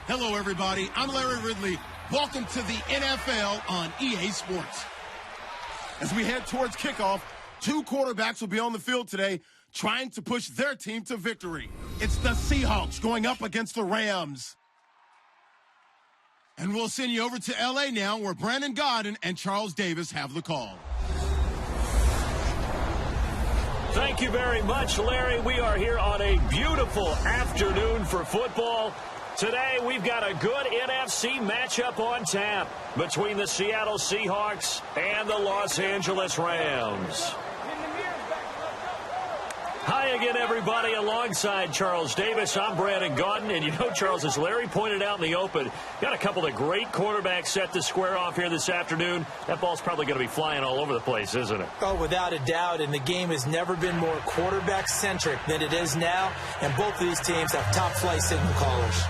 Hello, everybody. I'm Larry Ridley. Welcome to the NFL on EA Sports. As we head towards kickoff, two quarterbacks will be on the field today trying to push their team to victory. It's the Seahawks going up against the Rams. And we'll send you over to L.A. now, where Brandon Godden and Charles Davis have the call. Thank you very much, Larry. We are here on a beautiful afternoon for football. Today, we've got a good NFC matchup on tap between the Seattle Seahawks and the Los Angeles Rams. Hi again, everybody. Alongside Charles Davis, I'm Brandon Godden. And you know, Charles, as Larry pointed out in the open, got a couple of great quarterbacks set to square off here this afternoon. That ball's probably going to be flying all over the place, isn't it? Oh, without a doubt. And the game has never been more quarterback-centric than it is now. And both of these teams have top-flight signal callers.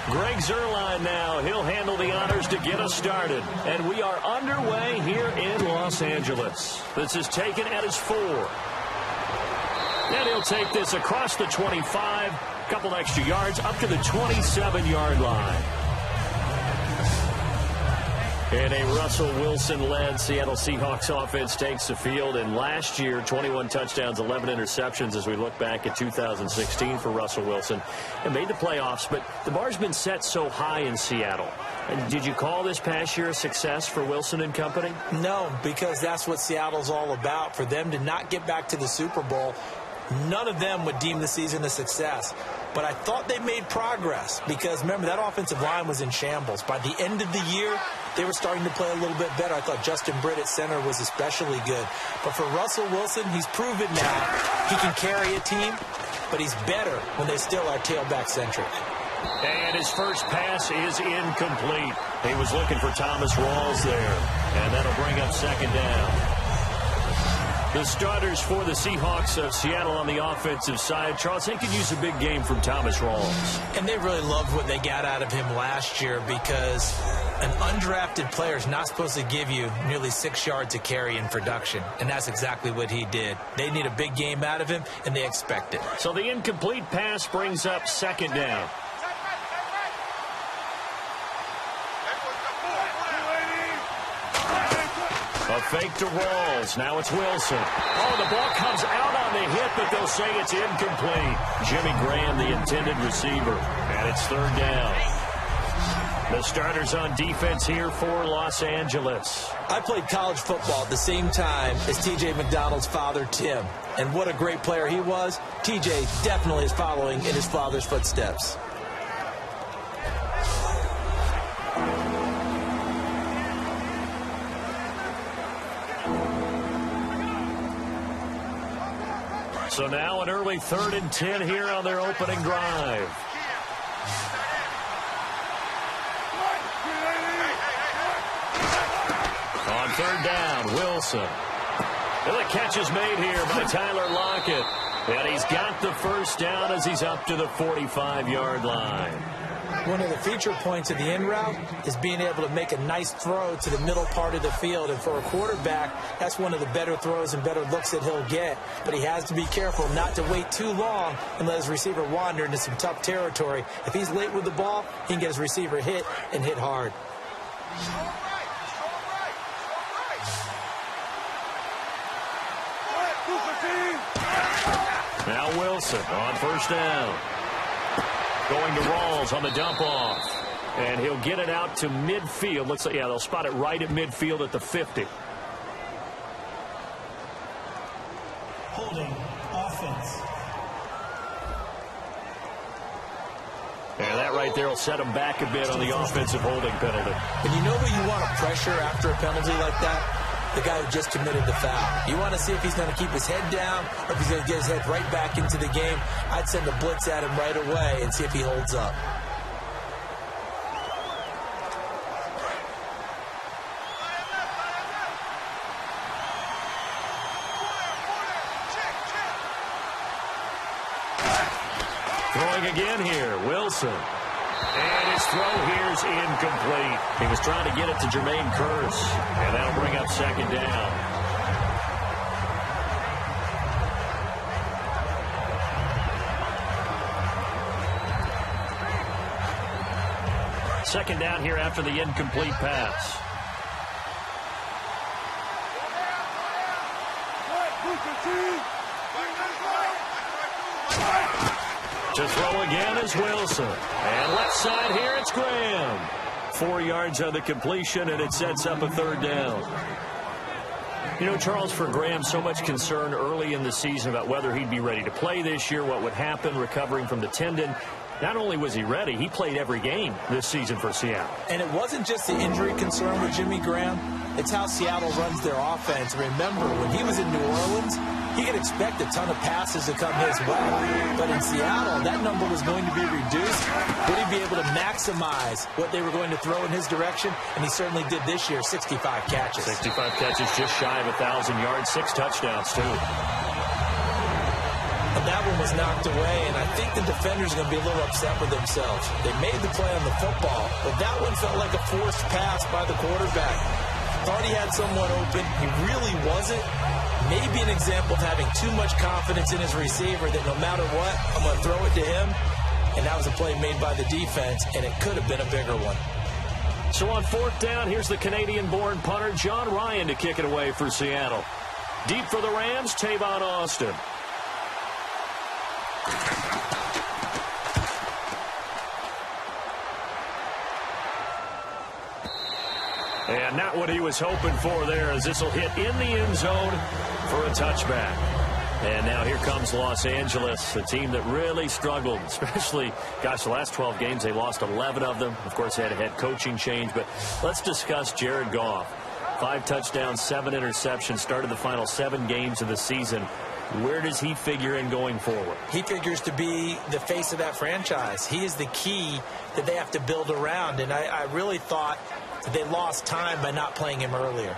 Greg Zuerlein now. He'll handle the honors to get us started. And we are underway here in Los Angeles. This is taken at his 4. And he'll take this across the 25, a couple extra yards, up to the 27-yard line. And a Russell Wilson-led Seattle Seahawks offense takes the field. And last year, 21 touchdowns, 11 interceptions as we look back at 2016 for Russell Wilson. And made the playoffs, but the bar's been set so high in Seattle. And did you call this past year a success for Wilson and company? No, because that's what Seattle's all about. For them to not get back to the Super Bowl, none of them would deem the season a success. But I thought they made progress because, remember, that offensive line was in shambles. By the end of the year, they were starting to play a little bit better. I thought Justin Britt at center was especially good. But for Russell Wilson, he's proven now he can carry a team, but he's better when they still are tailback-centric. And his first pass is incomplete. He was looking for Thomas Rawls there, and that'll bring up second down. The starters for the Seahawks of Seattle on the offensive side. Charles, they could use a big game from Thomas Rawls. And they really loved what they got out of him last year because an undrafted player is not supposed to give you nearly 6 yards a carry in production. And that's exactly what he did. They need a big game out of him, and they expect it. So the incomplete pass brings up second down. A fake to Rawls. Now it's Wilson. Oh, the ball comes out on the hit, but they'll say it's incomplete. Jimmy Graham, the intended receiver. And it's third down. The starters on defense here for Los Angeles. I played college football at the same time as T.J. McDonald's father, Tim. And what a great player he was. T.J. definitely is following in his father's footsteps. So now an early 3rd and 10 here on their opening drive. On third down, Wilson. And the catch is made here by Tyler Lockett. And he's got the first down as he's up to the 45-yard line. One of the feature points of the in route is being able to make a nice throw to the middle part of the field. And for a quarterback, that's one of the better throws and better looks that he'll get. But he has to be careful not to wait too long and let his receiver wander into some tough territory. If he's late with the ball, he can get his receiver hit and hit hard. Now Wilson on first down. Going to Rawls on the dump off. And he'll get it out to midfield. Looks like, yeah, they'll spot it right at midfield at the 50. Holding offense. And that right there will set him back a bit on the offensive holding penalty. And you know who you want to pressure after a penalty like that? The guy who just committed the foul. You want to see if he's going to keep his head down or if he's going to get his head right back into the game. I'd send a blitz at him right away and see if he holds up. Throwing again here, Wilson. And his throw here's incomplete. He was trying to get it to Jermaine Kearse, and that'll bring up second down. Second down here after the incomplete pass. To throw again is Wilson. And left side here, it's Graham. 4 yards on the completion, and it sets up a third down. You know, Charles, for Graham, so much concern early in the season about whether he'd be ready to play this year, what would happen recovering from the tendon. Not only was he ready, he played every game this season for Seattle. And it wasn't just the injury concern with Jimmy Graham. It's how Seattle runs their offense. Remember, when he was in New Orleans, he could expect a ton of passes to come his way. But in Seattle, that number was going to be reduced. Would he be able to maximize what they were going to throw in his direction? And he certainly did this year, 65 catches. 65 catches, just shy of 1,000 yards, 6 touchdowns, too. And that one was knocked away, and I think the defenders are going to be a little upset with themselves. They made the play on the football, but that one felt like a forced pass by the quarterback. Thought he had someone open. He really wasn't. Maybe an example of having too much confidence in his receiver that no matter what, I'm going to throw it to him. And that was a play made by the defense, and it could have been a bigger one. So on fourth down, here's the Canadian-born punter, John Ryan, to kick it away for Seattle. Deep for the Rams, Tavon Austin. And not what he was hoping for there, as this will hit in the end zone for a touchback. And now here comes Los Angeles, a team that really struggled, especially, gosh, the last 12 games, they lost 11 of them. Of course, they had a head coaching change, but let's discuss Jared Goff. 5 touchdowns, 7 interceptions, started the final 7 games of the season. Where does he figure in going forward? He figures to be the face of that franchise. He is the key that they have to build around, and I really thought that they lost time by not playing him earlier.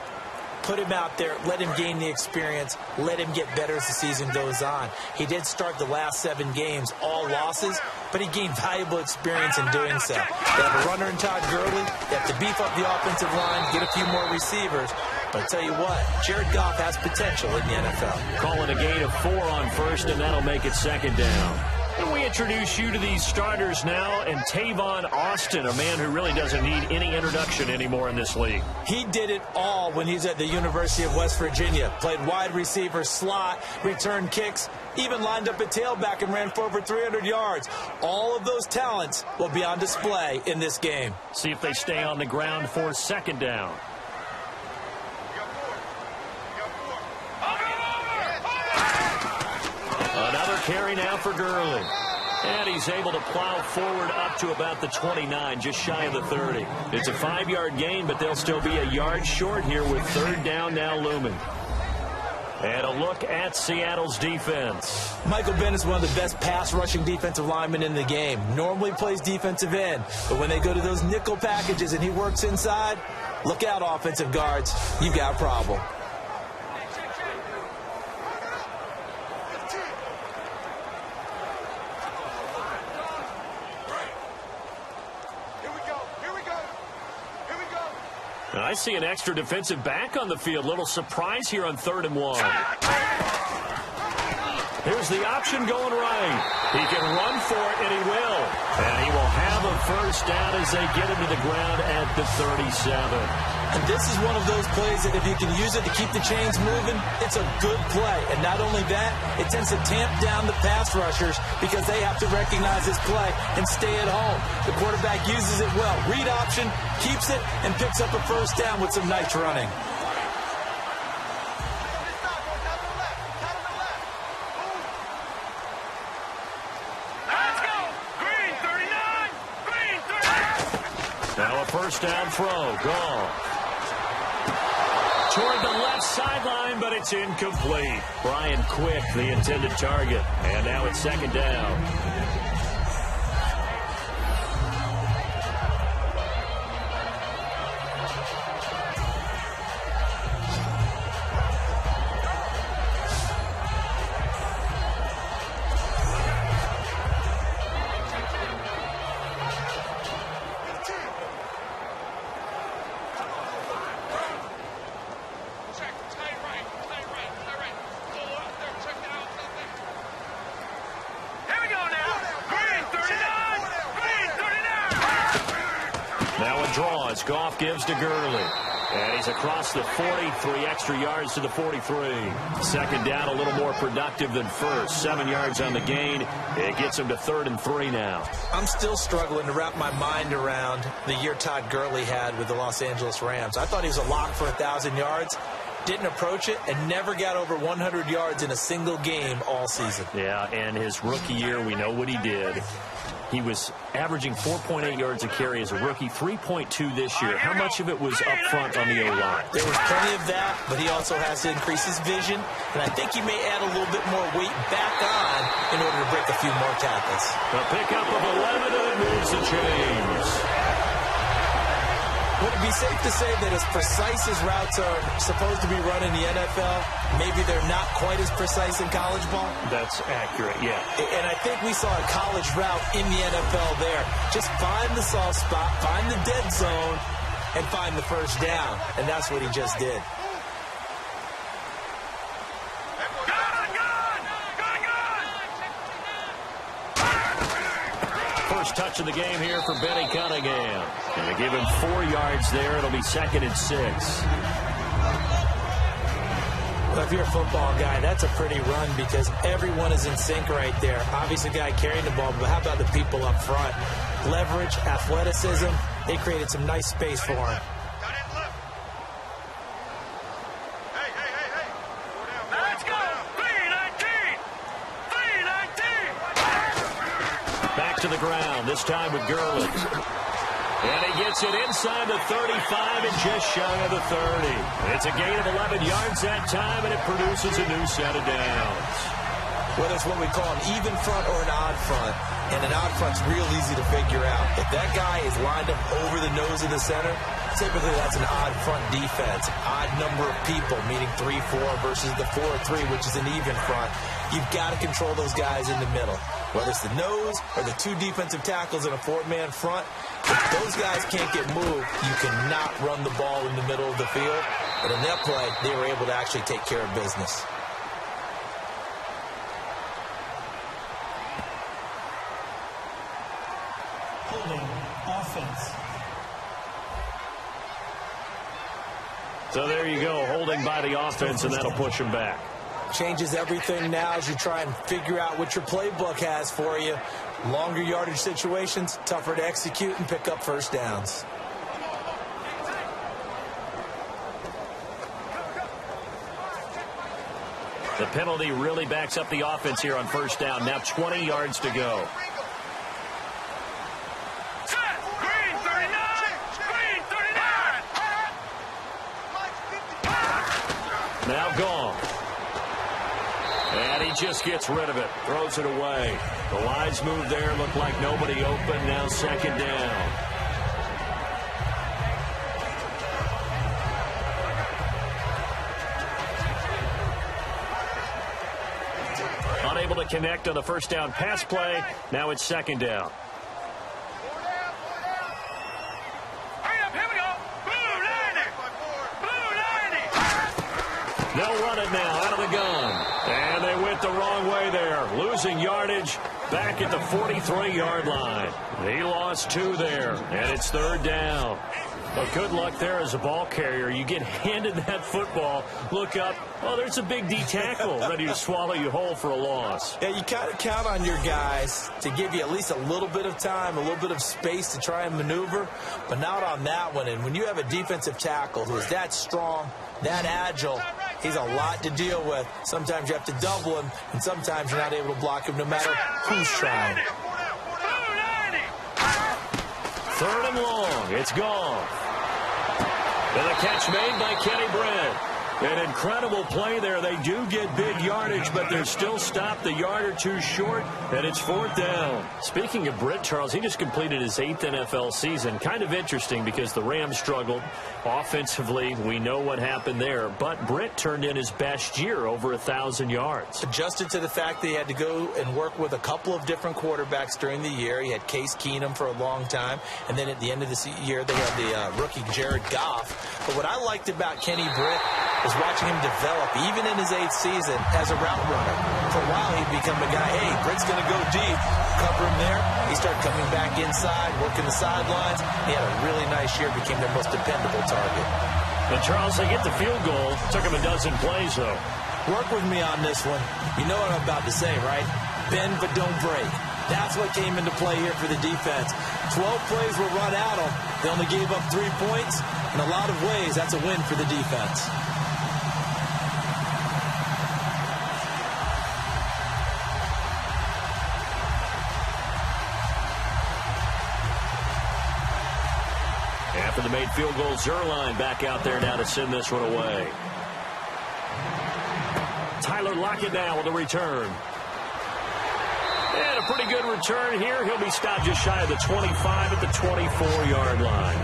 Put him out there, let him gain the experience, let him get better as the season goes on. He did start the last 7 games, all losses, but he gained valuable experience in doing so. They have a runner in Todd Gurley. They have to beef up the offensive line, get a few more receivers. But I tell you what, Jared Goff has potential in the NFL. Calling a gain of 4 on first, and that'll make it second down. And we introduce you to these starters now, and Tavon Austin, a man who really doesn't need any introduction anymore in this league. He did it all when he's at the University of West Virginia. Played wide receiver, slot, returned kicks, even lined up at tailback and ran for over 300 yards. All of those talents will be on display in this game. See if they stay on the ground for second down. Another carry now for Gurley. And he's able to plow forward up to about the 29, just shy of the 30. It's a 5-yard gain, but they'll still be a yard short here with third down now looming. And a look at Seattle's defense. Michael Bennett is one of the best pass-rushing defensive linemen in the game. Normally plays defensive end, but when they go to those nickel packages and he works inside, look out, offensive guards. You've got a problem. And I see an extra defensive back on the field. Little surprise here on 3rd and 1. Here's the option going right. He can run for it, and he will. And he will have a first down as they get him to the ground at the 37. And this is one of those plays that if you can use it to keep the chains moving, it's a good play. And not only that, it tends to tamp down the pass rushers because they have to recognize this play and stay at home. The quarterback uses it well. Read option, keeps it, and picks up a first down with some nice running. Now a first down throw. Goff toward the left sideline, but it's incomplete. Brian Quick, the intended target. And now it's second down. Now a draw as Goff gives to Gurley. And he's across the 43 extra yards to the 43. Second down, a little more productive than first. 7 yards on the gain. It gets him to 3rd and 3 now. I'm still struggling to wrap my mind around the year Todd Gurley had with the Los Angeles Rams. I thought he was a lock for 1,000 yards. Didn't approach it and never got over 100 yards in a single game all season. Yeah, and his rookie year, we know what he did. He was averaging 4.8 yards a carry as a rookie, 3.2 this year. How much of it was up front on the O-line? There was plenty of that, but he also has to increase his vision. And I think he may add a little bit more weight back on in order to break a few more tackles. A pickup of 11 and it moves the chains. Would it be safe to say that as precise as routes are supposed to be run in the NFL, maybe they're not quite as precise in college ball? That's accurate, yeah. And I think we saw a college route in the NFL there. Just find the soft spot, find the dead zone, and find the first down. And that's what he just did. First touch of the game here for Benny Cunningham. And they give him 4 yards there. It'll be 2nd and 6. Well, if you're a football guy, that's a pretty run because everyone is in sync right there. Obviously, the guy carrying the ball, but how about the people up front? Leverage, athleticism, they created some nice space for him. Let's go! 319! 319! Back to the ground, this time with Gurley. And he gets it inside the 35 and just shy of the 30. It's a gain of 11 yards that time, and it produces a new set of downs. Whether it's what we call an even front or an odd front, and an odd front's real easy to figure out. If that guy is lined up over the nose of the center, typically that's an odd front defense. Odd number of people, meaning 3-4 versus the 4-3, which is an even front. You've got to control those guys in the middle. Whether it's the nose or the 2 defensive tackles in a 4-man front, if those guys can't get moved, you cannot run the ball in the middle of the field. But in that play, they were able to actually take care of business. Holding offense. So there you go, holding by the offense, and that'll push him back. Changes everything now as you try and figure out what your playbook has for you. Longer yardage situations, tougher to execute and pick up first downs. The penalty really backs up the offense here on first down. Now 20 yards to go. Green 39! Green 39! Now gone. And he just gets rid of it. Throws it away. The lines move there. Look like nobody open. Now 2nd down. Unable to connect on the first down pass play. Now it's 2nd down. Hurry up, here we go! Blue 90! Blue 90! They'll run it now out of the gun. And they went the wrong way there. Losing yardage back at the 43-yard line. He lost 2 there, and it's 3rd down. But good luck there as a ball carrier. You get handed that football, look up, oh, there's a big D tackle ready to swallow you whole for a loss. Yeah, you kind of count on your guys to give you at least a little bit of time, a little bit of space to try and maneuver, but not on that one. And when you have a defensive tackle who is that strong, that agile, he's a lot to deal with. Sometimes you have to double him, and sometimes you're not able to block him no matter who's trying. 3rd and long. It's gone. And a catch made by Kenny Brent. An incredible play there. They do get big yardage, but they're still stopped a yard or 2 short, and it's 4th down. Speaking of Britt, Charles, he just completed his 8th NFL season. Kind of interesting because the Rams struggled offensively. We know what happened there, but Britt turned in his best year, over 1,000 yards. Adjusted to the fact that he had to go and work with a couple of different quarterbacks during the year. He had Case Keenum for a long time, and then at the end of the year, they had the rookie Jared Goff. But what I liked about Kenny Britt, was watching him develop, even in his 8th season, as a route runner. For a while, he'd become a guy, hey, Britt's going to go deep. Cover him there. He started coming back inside, working the sidelines. He had a really nice year, became their most dependable target. And Charles, they get the field goal. Took him a dozen plays, though. Work with me on this one. You know what I'm about to say, right? Bend but don't break. That's what came into play here for the defense. 12 plays were run at them. They only gave up 3 points. In a lot of ways, that's a win for the defense. After the made field goal, Zerline back out there now to send this one away. Tyler Lockett now with a return. And a pretty good return here. He'll be stopped just shy of the 25 at the 24-yard line.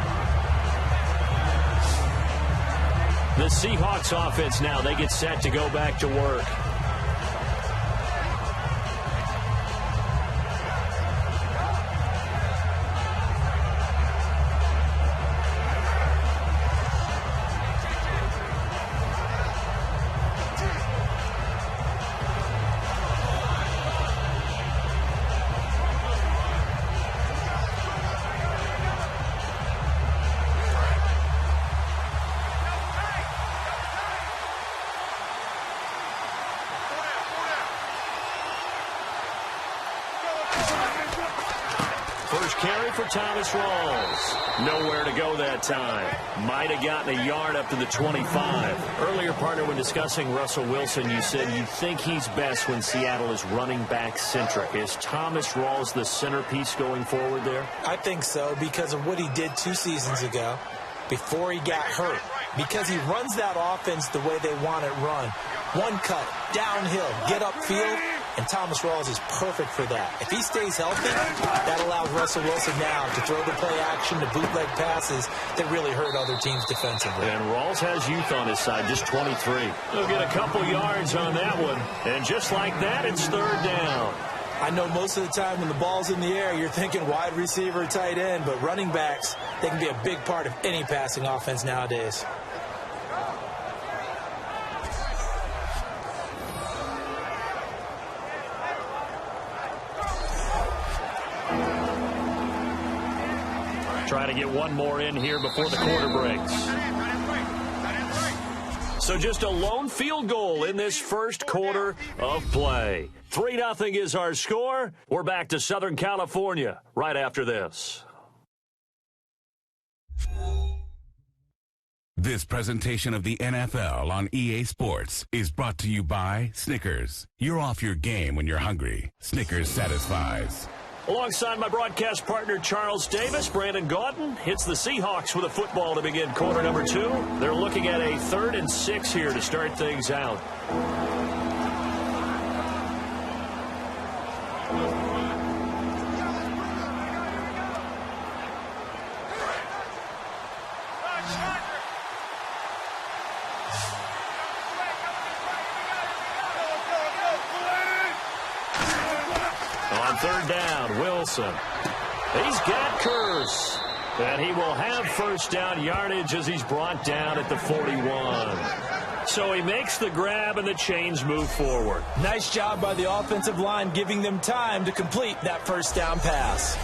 The Seahawks offense now, they get set to go back to work. First carry for Thomas Rawls. Nowhere to go that time. Might have gotten a yard up to the 25. Earlier, partner, when discussing Russell Wilson, you said you think he's best when Seattle is running back centric. Is Thomas Rawls the centerpiece going forward there? I think so, because of what he did 2 seasons ago before he got hurt. Because he runs that offense the way they want it run. One cut, downhill, get upfield, and Thomas Rawls is perfect for that. If he stays healthy, that allows Russell Wilson now to throw the play action, the bootleg passes that really hurt other teams defensively. And Rawls has youth on his side, just 23. He'll get a couple yards on that one. And just like that, it's 3rd down. I know most of the time when the ball's in the air, you're thinking wide receiver, tight end, but running backs, they can be a big part of any passing offense nowadays. Trying to get one more in here before the quarter breaks. So just a lone field goal in this first quarter of play. 3-0 is our score. We're back to Southern California right after this. This presentation of the NFL on EA Sports is brought to you by Snickers. You're off your game when you're hungry. Snickers satisfies. Alongside my broadcast partner, Charles Davis, Brandon Gaudin hits the Seahawks with a football to begin quarter number 2. They're looking at a 3rd and 6 here to start things out. On 3rd down, Wilson. He's got Curse. And he will have first down yardage as he's brought down at the 41. So he makes the grab and the chains move forward. Nice job by the offensive line giving them time to complete that first down pass.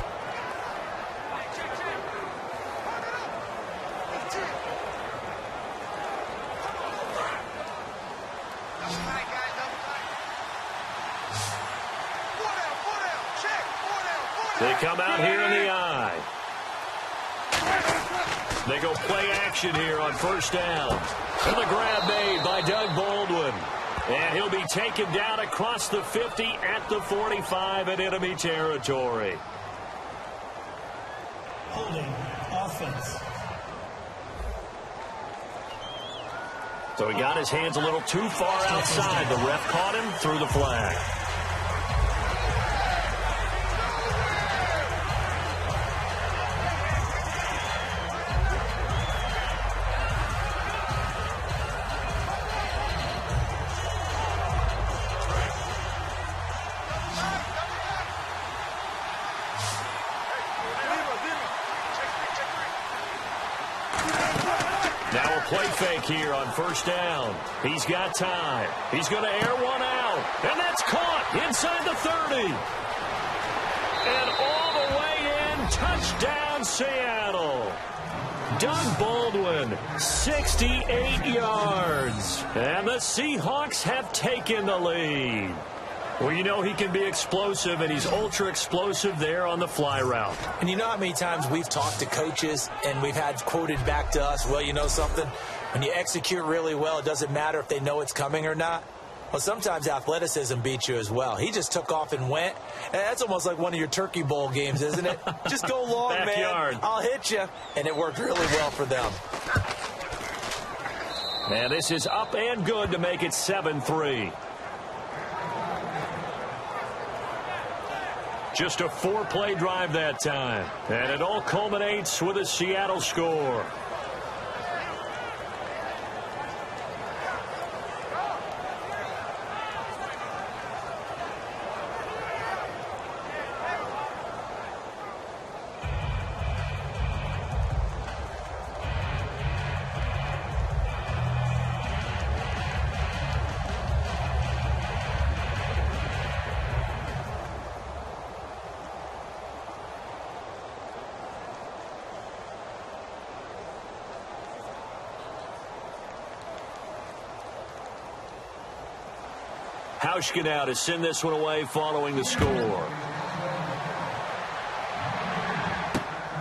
They come out here in the eye. They go play action here on first down. And the grab made by Doug Baldwin. And he'll be taken down across the 50 at the 45 in enemy territory. Holding offense. So he got his hands a little too far outside. The ref caught him, threw the flag. Now a play fake here on first down. He's got time. He's going to air one out. And that's caught inside the 30. And all the way in, touchdown Seattle. Doug Baldwin, 68 yards. And the Seahawks have taken the lead. Well, you know he can be explosive, and he's ultra-explosive there on the fly route. And you know how many times we've talked to coaches and we've had quoted back to us, well, you know something? When you execute really well, it doesn't matter if they know it's coming or not. Well, sometimes athleticism beats you as well. He just took off and went. And that's almost like one of your Turkey Bowl games, isn't it? Just go long, Backyard. man. I'll hit you. And it worked really well for them. And this is up and good to make it 7-3. Just a 4-play drive that time. And it all culminates with a Seattle score. Hauschka now to send this one away following the score.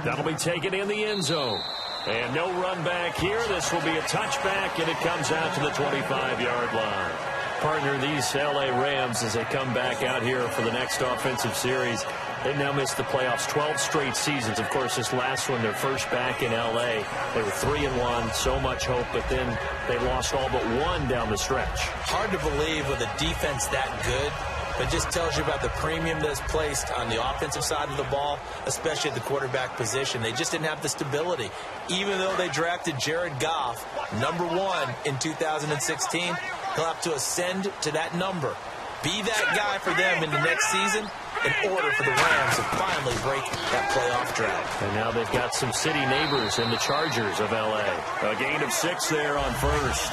That'll be taken in the end zone. And no run back here. This will be a touchback, and it comes out to the 25-yard line. Partner, these L.A. Rams, as they come back out here for the next offensive series, they've now missed the playoffs 12 straight seasons. Of course, this last one, their first back in L.A. They were 3-1, so much hope, but then they lost all but one down the stretch. Hard to believe with a defense that good, but just tells you about the premium that's placed on the offensive side of the ball, especially at the quarterback position. They just didn't have the stability. Even though they drafted Jared Goff, #1 in 2016, he'll have to ascend to that number. Be that guy for them in the next season in order for the Rams to finally break that playoff drought. And now they've got some city neighbors in the Chargers of L.A. A gain of 6 there on first.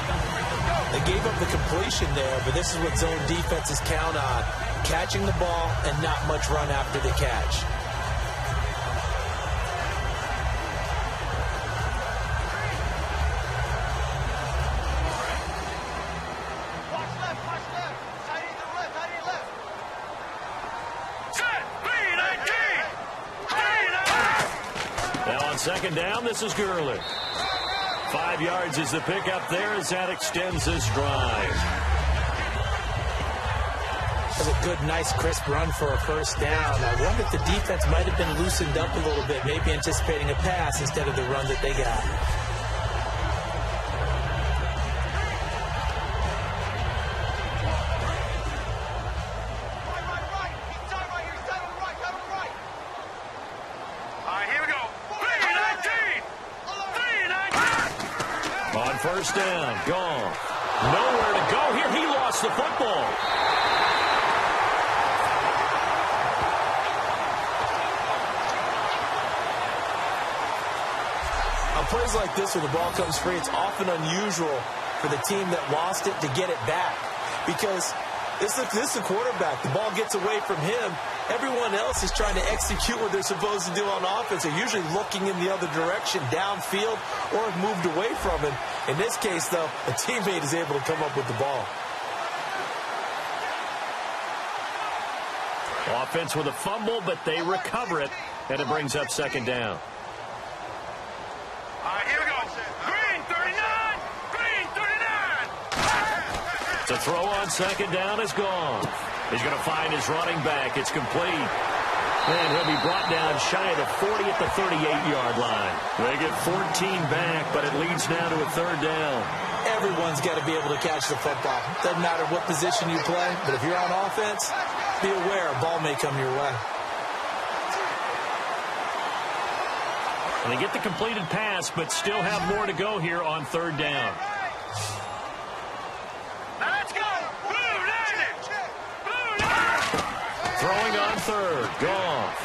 They gave up the completion there, but this is what zone defenses count on. Catching the ball and not much run after the catch. Second down, this is Gurley. 5 yards is the pickup there as that extends this drive. That was a good, nice, crisp run for a first down. I wonder if the defense might have been loosened up a little bit, maybe anticipating a pass instead of the run that they got. First down, gone. Nowhere to go here. He lost the football. On plays like this where the ball comes free, it's often unusual for the team that lost it to get it back. Because this is a quarterback. The ball gets away from him. Everyone else is trying to execute what they're supposed to do on offense. They're usually looking in the other direction, downfield, or have moved away from him. In this case, though, a teammate is able to come up with the ball. Offense with a fumble, but they recover it, and it brings up second down. Here we go. Green 39. Green 39. The throw on second down is gone. He's going to find his running back. It's complete. And he'll be brought down shy of the 40 at the 38-yard line. They get 14 back, but it leads now to a third down. Everyone's got to be able to catch the football. Doesn't matter what position you play, but if you're on offense, be aware a ball may come your way. And they get the completed pass, but still have more to go here on third down. Now let's go. Throwing on third, Goff.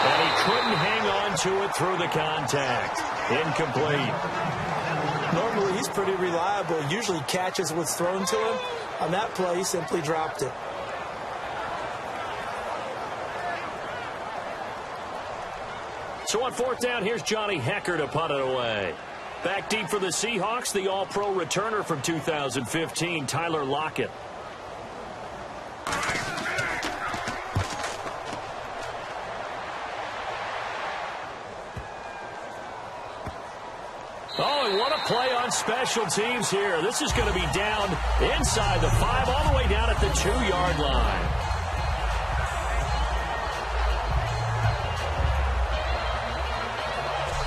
And he couldn't hang on to it through the contact. Incomplete. Normally, he's pretty reliable. Usually catches what's thrown to him. On that play, he simply dropped it. So on fourth down, here's Johnny Hecker to punt it away. Back deep for the Seahawks, the all-pro returner from 2015, Tyler Lockett. Oh, and what a play on special teams here. This is going to be down inside the 5, all the way down at the 2-yard line.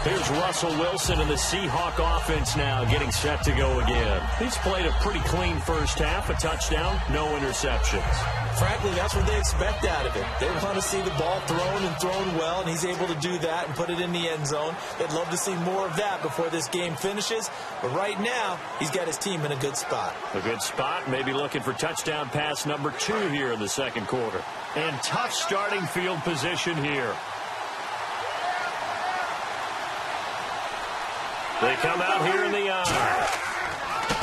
Here's Russell Wilson and the Seahawk offense now getting set to go again. He's played a pretty clean first half, a touchdown, no interceptions. Frankly, that's what they expect out of it. They want to see the ball thrown and thrown well, and he's able to do that and put it in the end zone. They'd love to see more of that before this game finishes. But right now, he's got his team in a good spot. A good spot, maybe looking for touchdown pass number 2 here in the second quarter. And tough starting field position here. They come out here in the eye.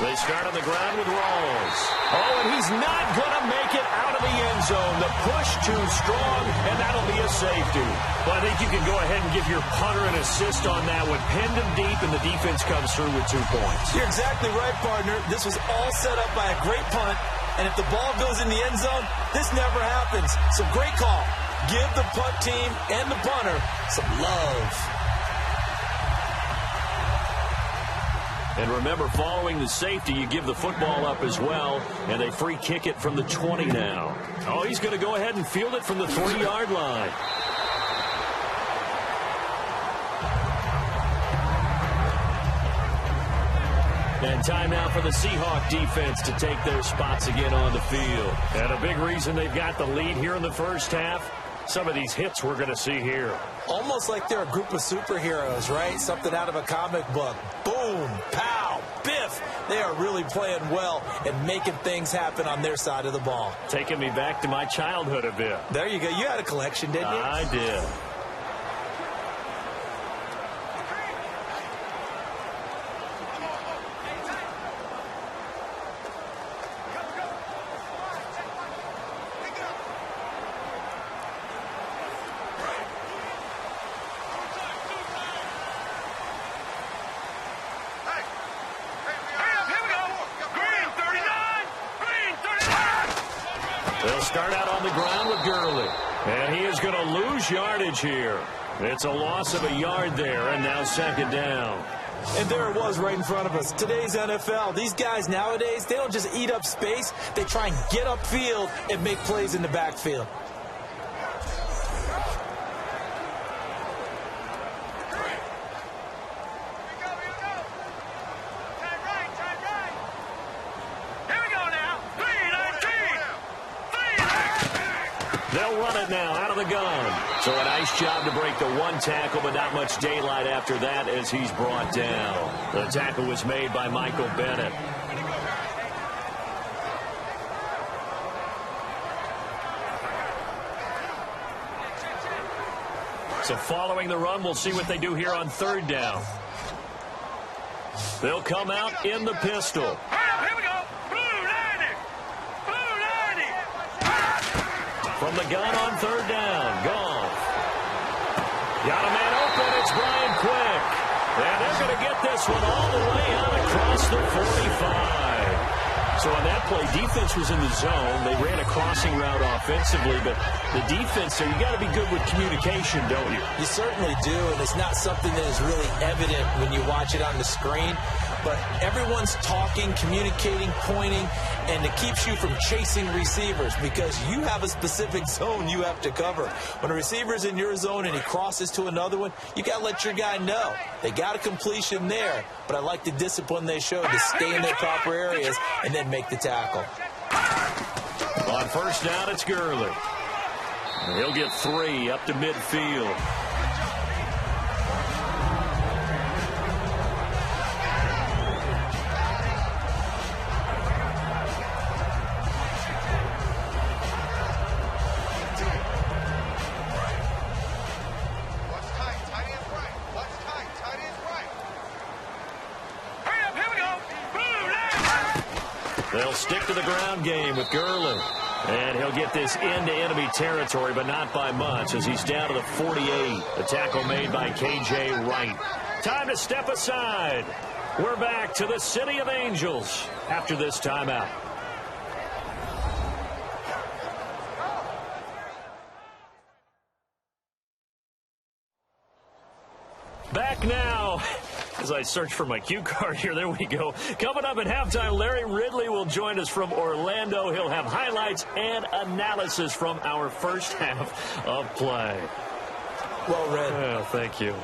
They start on the ground with Rawls. Oh, and he's not going to make it out of the end zone. The push too strong, and that'll be a safety. Well, I think you can go ahead and give your punter an assist on that one. Pinned him deep, and the defense comes through with 2 points. You're exactly right, partner. This was all set up by a great punt, and if the ball goes in the end zone, this never happens. So great call. Give the punt team and the punter some love. And remember, following the safety, you give the football up as well, and they free kick it from the 20 now. Oh, he's going to go ahead and field it from the 3-yard line. And timeout for the Seahawk defense to take their spots again on the field. And a big reason they've got the lead here in the first half, some of these hits we're going to see here. Almost like they're a group of superheroes, right? Something out of a comic book. Boom, pow, biff. They are really playing well and making things happen on their side of the ball. Taking me back to my childhood a bit. There you go. You had a collection, didn't you? I did. They'll start out on the ground with Gurley. And he is going to lose yardage here. It's a loss of a yard there, and now second down. And there it was right in front of us. Today's NFL, these guys nowadays, they don't just eat up space. They try and get upfield and make plays in the backfield. They'll run it now out of the gun. So a nice job to break the 1 tackle, but not much daylight after that as he's brought down. The tackle was made by Michael Bennett. So following the run, we'll see what they do here on 3rd down. They'll come out in the pistol. Here we go. Blue 90. Blue 90. From the gun on 3rd down. Goff. Got a man open. It's Brian Quick. And they're going to get this one all the way out across the 45. So on that play, defense was in the zone. They ran a crossing route offensively, but the defense there, you got to be good with communication, don't you? You certainly do, and it's not something that is really evident when you watch it on the screen. But everyone's talking, communicating, pointing, and it keeps you from chasing receivers because you have a specific zone you have to cover. When a receiver's in your zone and he crosses to another one, you got to let your guy know. They got a completion there, but I like the discipline they showed to stay in their proper areas and then make the tackle. On 1st down, it's Gurley. He'll get 3 up to midfield. They'll stick to the ground game with Gurley. And he'll get this into enemy territory, but not by much, as he's down to the 48. The tackle made by K.J. Wright. Time to step aside. We're back to the City of Angels after this timeout. Back now. As I search for my cue card here, there we go. Coming up at halftime, Larry Ridley will join us from Orlando. He'll have highlights and analysis from our first half of play. Well read. Oh, thank you.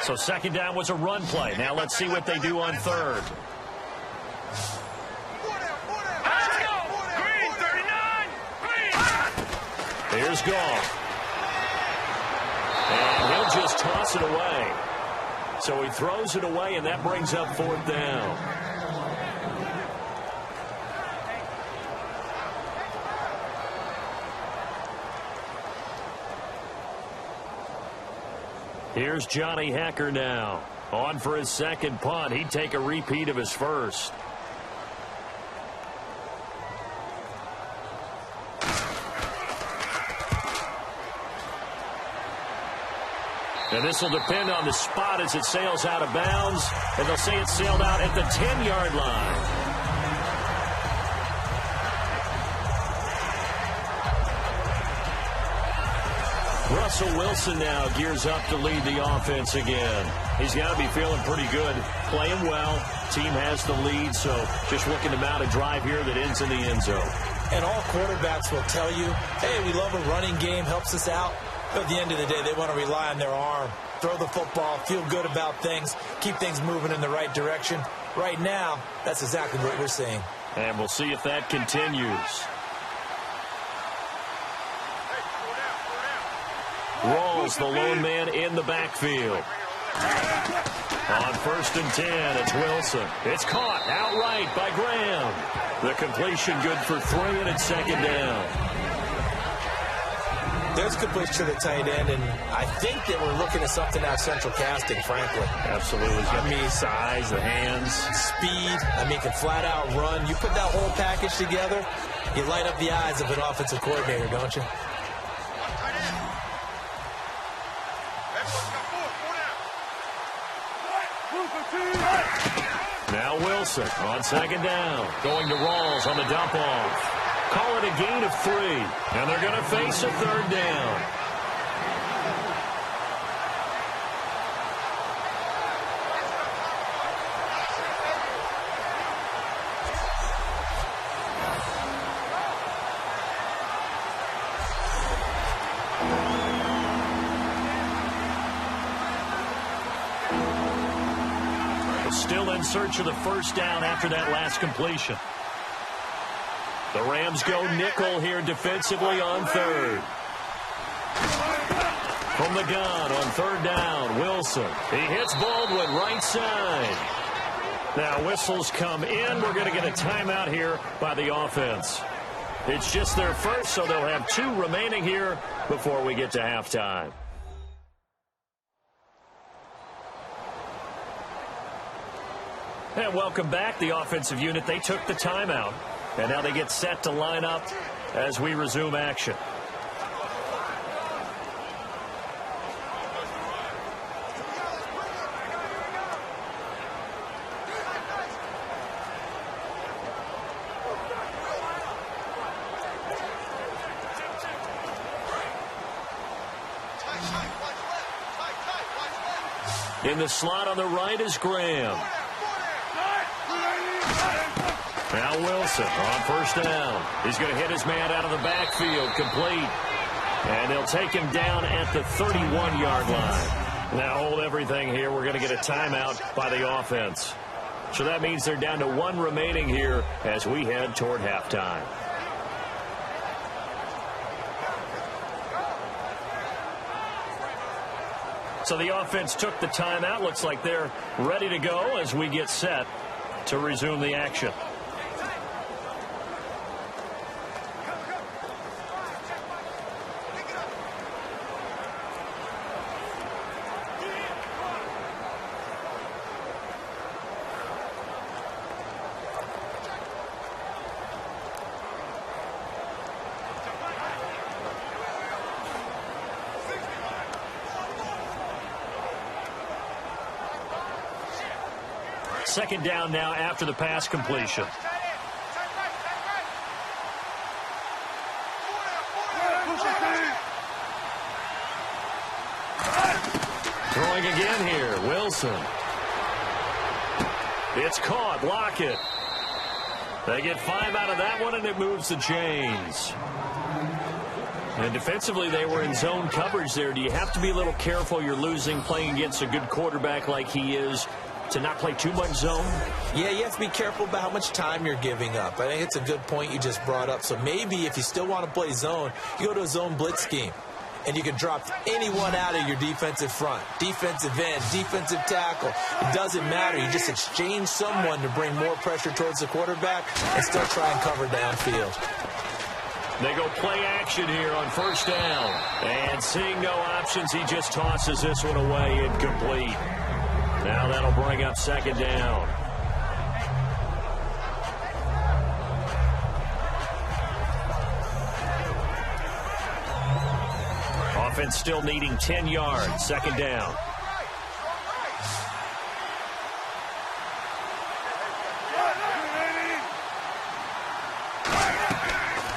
So second down was a run play. Now let's see what they do on third. Let's go! Green, 39! Green! Here's Goff. And he'll just toss it away. So he throws it away, and that brings up fourth down. Here's Johnny Hacker now. On for his second punt. He'd take a repeat of his first. And this will depend on the spot as it sails out of bounds. And they'll say it sailed out at the 10-yard line. Russell Wilson now gears up to lead the offense again. He's got to be feeling pretty good, playing well. Team has the lead, so just looking to mount a drive here that ends in the end zone. And all quarterbacks will tell you, hey, we love a running game, helps us out. But at the end of the day, they want to rely on their arm, throw the football, feel good about things, keep things moving in the right direction. Right now, that's exactly what we're seeing. And we'll see if that continues. Rolls the lone man in the backfield. On 1st and 10, it's Wilson. It's caught outright by Graham. The completion good for 3, and it's second down. There's a good push to the tight end, and I think that we're looking at something out central casting, frankly. Absolutely. He's got the size, the hands. Speed. I mean, can flat out run. You put that whole package together, you light up the eyes of an offensive coordinator, don't you? Now Wilson on second down. Going to Rawls on the dump off. Call it a gain of 3. And they're going to face a third down. Still in search of the first down after that last completion. The Rams go nickel here defensively on third. From the gun on third down, Wilson. He hits Baldwin right side. Now whistles come in. We're going to get a timeout here by the offense. It's just their first, so they'll have 2 remaining here before we get to halftime. And welcome back. The offensive unit, they took the timeout. And now they get set to line up as we resume action. In the slot on the right is Graham. Now Wilson on first down. He's going to hit his man out of the backfield, complete. And they'll take him down at the 31-yard line. Now hold everything here. We're going to get a timeout by the offense. So that means they're down to 1 remaining here as we head toward halftime. So the offense took the timeout. Looks like they're ready to go as we get set to resume the action. second down now after the pass completion. Throwing again here, Wilson. It's caught, Lockett. They get 5 out of that one, and it moves the chains. And defensively, they were in zone coverage there. Do you have to be a little careful? You're losing, playing against a good quarterback like he is, to not play too much zone? Yeah, you have to be careful about how much time you're giving up. I think it's a good point you just brought up. So maybe if you still want to play zone, you go to a zone blitz scheme. And you can drop anyone out of your defensive front, defensive end, defensive tackle. It doesn't matter. You just exchange someone to bring more pressure towards the quarterback and still try and cover downfield. They go play action here on first down. And seeing no options, he just tosses this one away, incomplete. Now that'll bring up second down. Offense still needing 10 yards. Second down.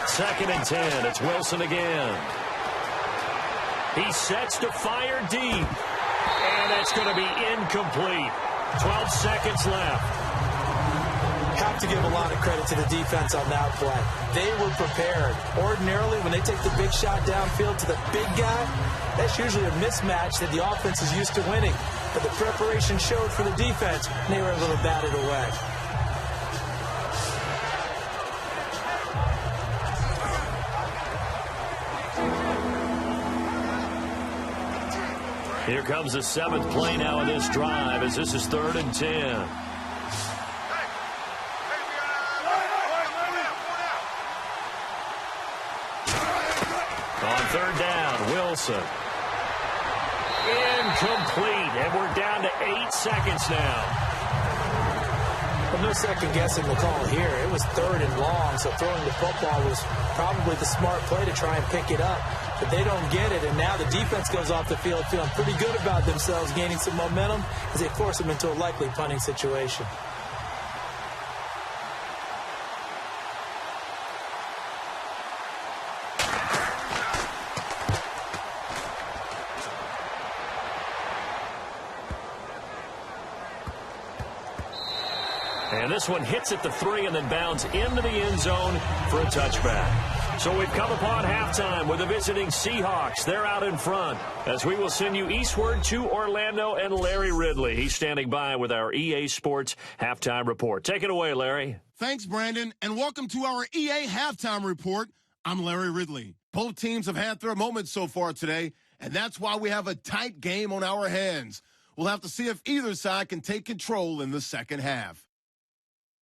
Second and 10. It's Wilson again. He sets to fire deep. And that's going to be incomplete. 12 seconds left. Have to give a lot of credit to the defense on that play. They were prepared. Ordinarily, when they take the big shot downfield to the big guy, that's usually a mismatch that the offense is used to winning. But the preparation showed for the defense, and they were able to bat it away. Here comes the 7th play now of this drive as this is 3rd and 10. On 3rd down, Wilson. Incomplete, and we're down to 8 seconds now. Well, no second guessing the call here. It was 3rd and long, so throwing the football was probably the smart play to try and pick it up. But they don't get it, and now the defense goes off the field feeling pretty good about themselves, gaining some momentum as they force them into a likely punting situation. And this one hits at the 3 and then bounds into the end zone for a touchback. So we've come upon halftime with the visiting Seahawks. They're out in front as we will send you eastward to Orlando and Larry Ridley. He's standing by with our EA Sports halftime report. Take it away, Larry. Thanks, Brandon, and welcome to our EA halftime report. I'm Larry Ridley. Both teams have had their moments so far today, and that's why we have a tight game on our hands. We'll have to see if either side can take control in the second half.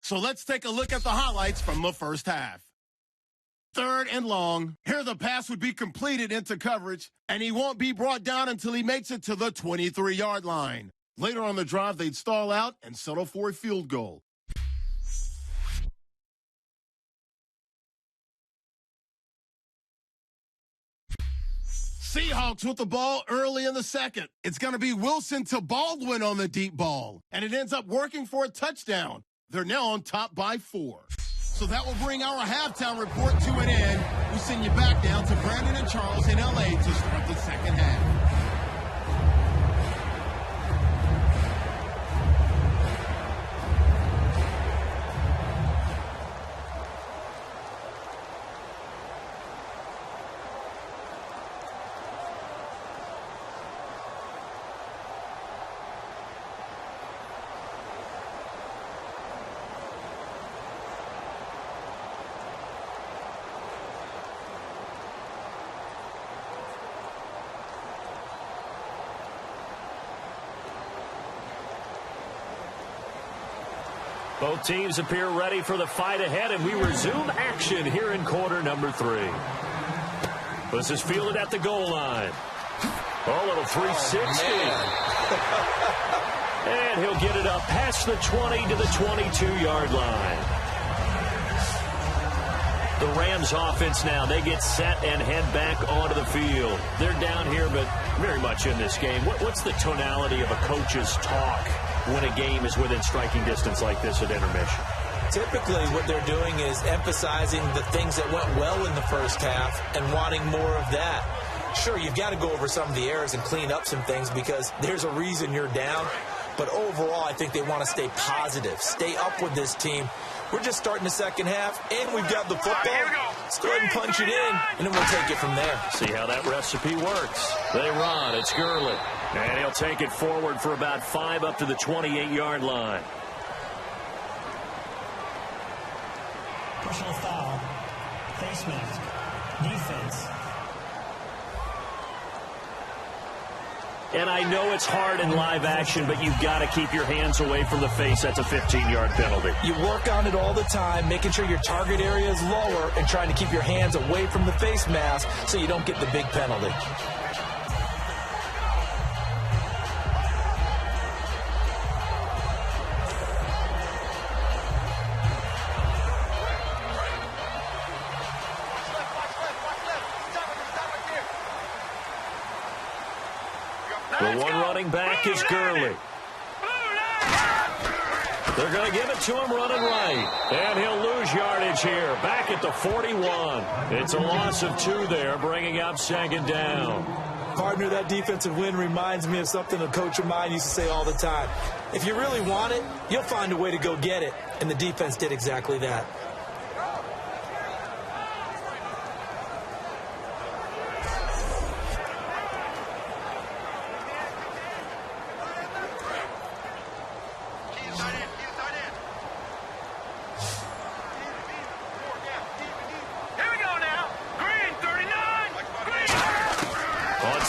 So let's take a look at the highlights from the first half. 3rd and long. Here the pass would be completed into coverage, and he won't be brought down until he makes it to the 23-yard line. Later on the drive, they'd stall out and settle for a field goal. Seahawks with the ball early in the second. It's going to be Wilson to Baldwin on the deep ball, and it ends up working for a touchdown. They're now on top by 4. So that will bring our halftime report to an end. We send you back down to Brandon and Charles in L.A. to start the second half. Both teams appear ready for the fight ahead, and we resume action here in quarter number 3. This is fielded at the goal line. Oh, little 360. And he'll get it up past the 20 to the 22-yard line. The Rams offense now, they get set and head back onto the field. They're down here, but very much in this game. What's the tonality of a coach's talk when a game is within striking distance like this at intermission? Typically, what they're doing is emphasizing the things that went well in the first half and wanting more of that. Sure, you've got to go over some of the errors and clean up some things because there's a reason you're down. But overall, I think they want to stay positive, stay up with this team. We're just starting the second half, and we've got the football. Let's go ahead and punch it in, and then we'll take it from there. See how that recipe works. They run. It's Gurley. And he'll take it forward for about 5 up to the 28-yard line. Personal foul. Face mask. Defense. And I know it's hard in live action, but you've got to keep your hands away from the face. That's a 15-yard penalty. You work on it all the time, making sure your target area is lower and trying to keep your hands away from the face mask so you don't get the big penalty. The one running back is Gurley. They're going to give it to him running right. And he'll lose yardage here. Back at the 41. It's a loss of 2 there, bringing up second down. Partner, that defensive win reminds me of something a coach of mine used to say all the time. If you really want it, you'll find a way to go get it. And the defense did exactly that.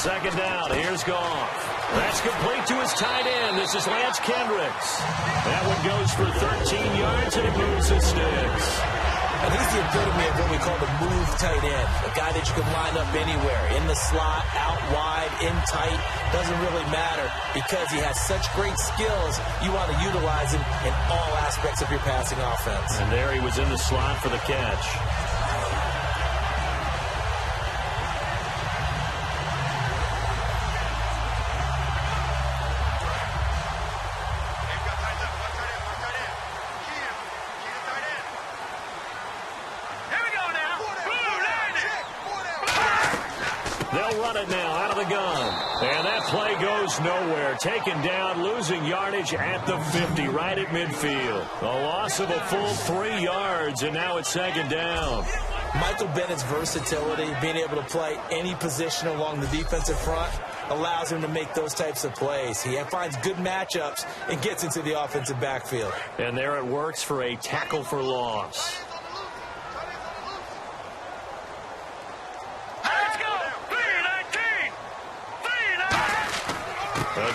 Second down. Here's Goff. That's complete to his tight end. This is Lance Kendricks. That one goes for 13 yards, and it moves the sticks. And he's the epitome of what we call the move tight end. A guy that you can line up anywhere. In the slot, out wide, in tight. Doesn't really matter because he has such great skills. You want to utilize him in all aspects of your passing offense. And there he was in the slot for the catch. Nowhere. Taken down, losing yardage at the 50, right at midfield. A loss of a full 3 yards, and now it's second down. Michael Bennett's versatility, being able to play any position along the defensive front, allows him to make those types of plays. He finds good matchups and gets into the offensive backfield. And there it works for a tackle for loss.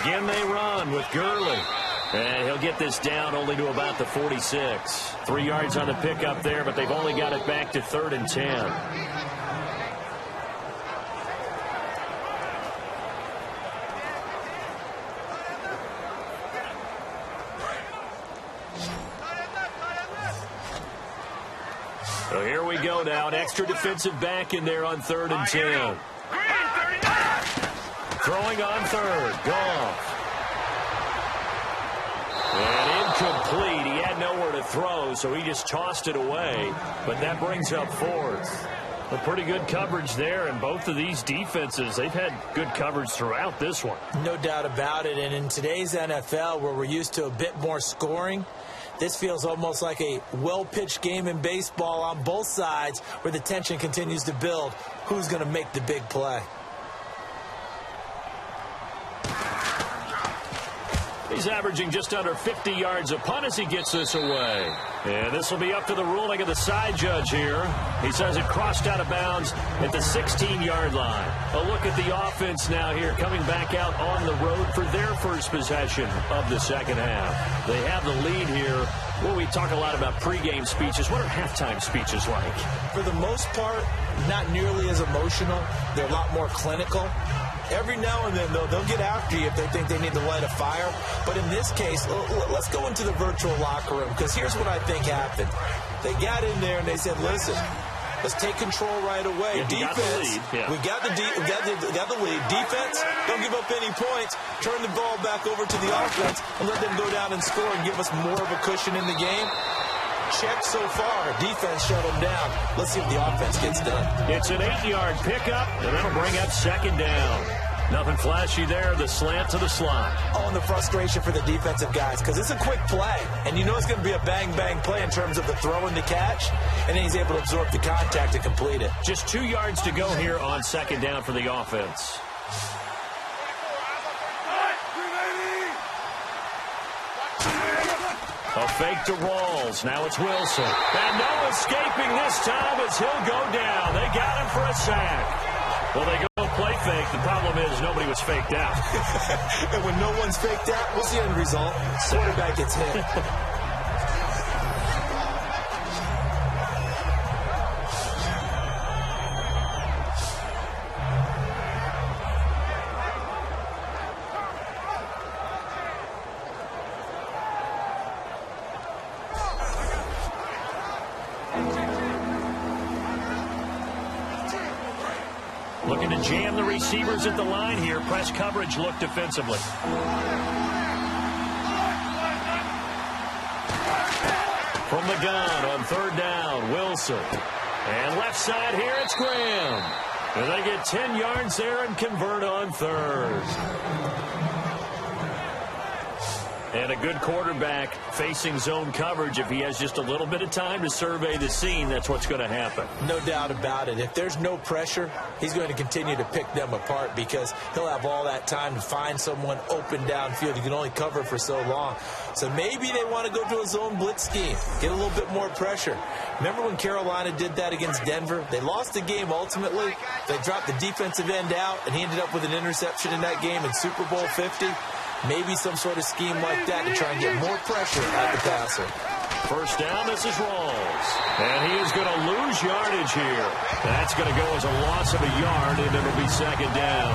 Again, they run with Gurley. And he'll get this down only to about the 46. 3 yards on the pickup there, but they've only got it back to 3rd and 10. So here we go now. An extra defensive back in there on 3rd and 10. Throwing on 3rd. Goff. And incomplete. He had nowhere to throw, so he just tossed it away. But that brings up 4th. A pretty good coverage there, and both of these defenses, they've had good coverage throughout this one. No doubt about it. And in today's NFL, where we're used to a bit more scoring, this feels almost like a well-pitched game in baseball on both sides where the tension continues to build. Who's going to make the big play? He's averaging just under 50 yards a punt as he gets this away. And this will be up to the ruling of the side judge here. He says it crossed out of bounds at the 16-yard line. A look at the offense now here, coming back out on the road for their first possession of the second half. They have the lead here. Well, we talk a lot about pregame speeches. What are halftime speeches like? For the most part, not nearly as emotional. They're a lot more clinical. Every now and then, though, they'll get after you if they think they need to light a fire. But in this case, let's go into the virtual locker room, because here's what I think happened. They got in there and they said, listen, Let's take control right away. Yeah, Defense, we got the lead. Defense, don't give up any points. Turn the ball back over to the offense and let them go down and score and give us more of a cushion in the game. Check so far. Defense shut them down. Let's see if the offense gets done. It's an 8-yard pickup, and that'll bring up second down. Nothing flashy there. The slant to the slot. Oh, and the frustration for the defensive guys, because it's a quick play. And you know it's going to be a bang-bang play in terms of the throw and the catch. And then he's able to absorb the contact to complete it. Just 2 yards to go here on second down for the offense. A fake to Rawls. Now it's Wilson. And no escaping this time as he'll go down. They got him for a sack. Well, they go play fake. The problem is nobody was faked out. And when no one's faked out, what's the end result? Quarterback gets hit. Looking to jam the receivers at the line here. Press coverage look defensively. From the gun on third down, Wilson. And left side here, it's Graham. And they get 10 yards there and convert on third. And a good quarterback facing zone coverage. If he has just a little bit of time to survey the scene, that's what's going to happen. No doubt about it. If there's no pressure, he's going to continue to pick them apart because he'll have all that time to find someone open downfield. You can only cover for so long. So maybe they want to go to a zone blitz scheme, get a little bit more pressure. Remember when Carolina did that against Denver? They lost the game ultimately. They dropped the defensive end out, and he ended up with an interception in that game in Super Bowl 50. Maybe some sort of scheme like that to try and get more pressure at the passer. First down, this is Rawls. And he is going to lose yardage here. That's going to go as a loss of a yard, and it'll be second down.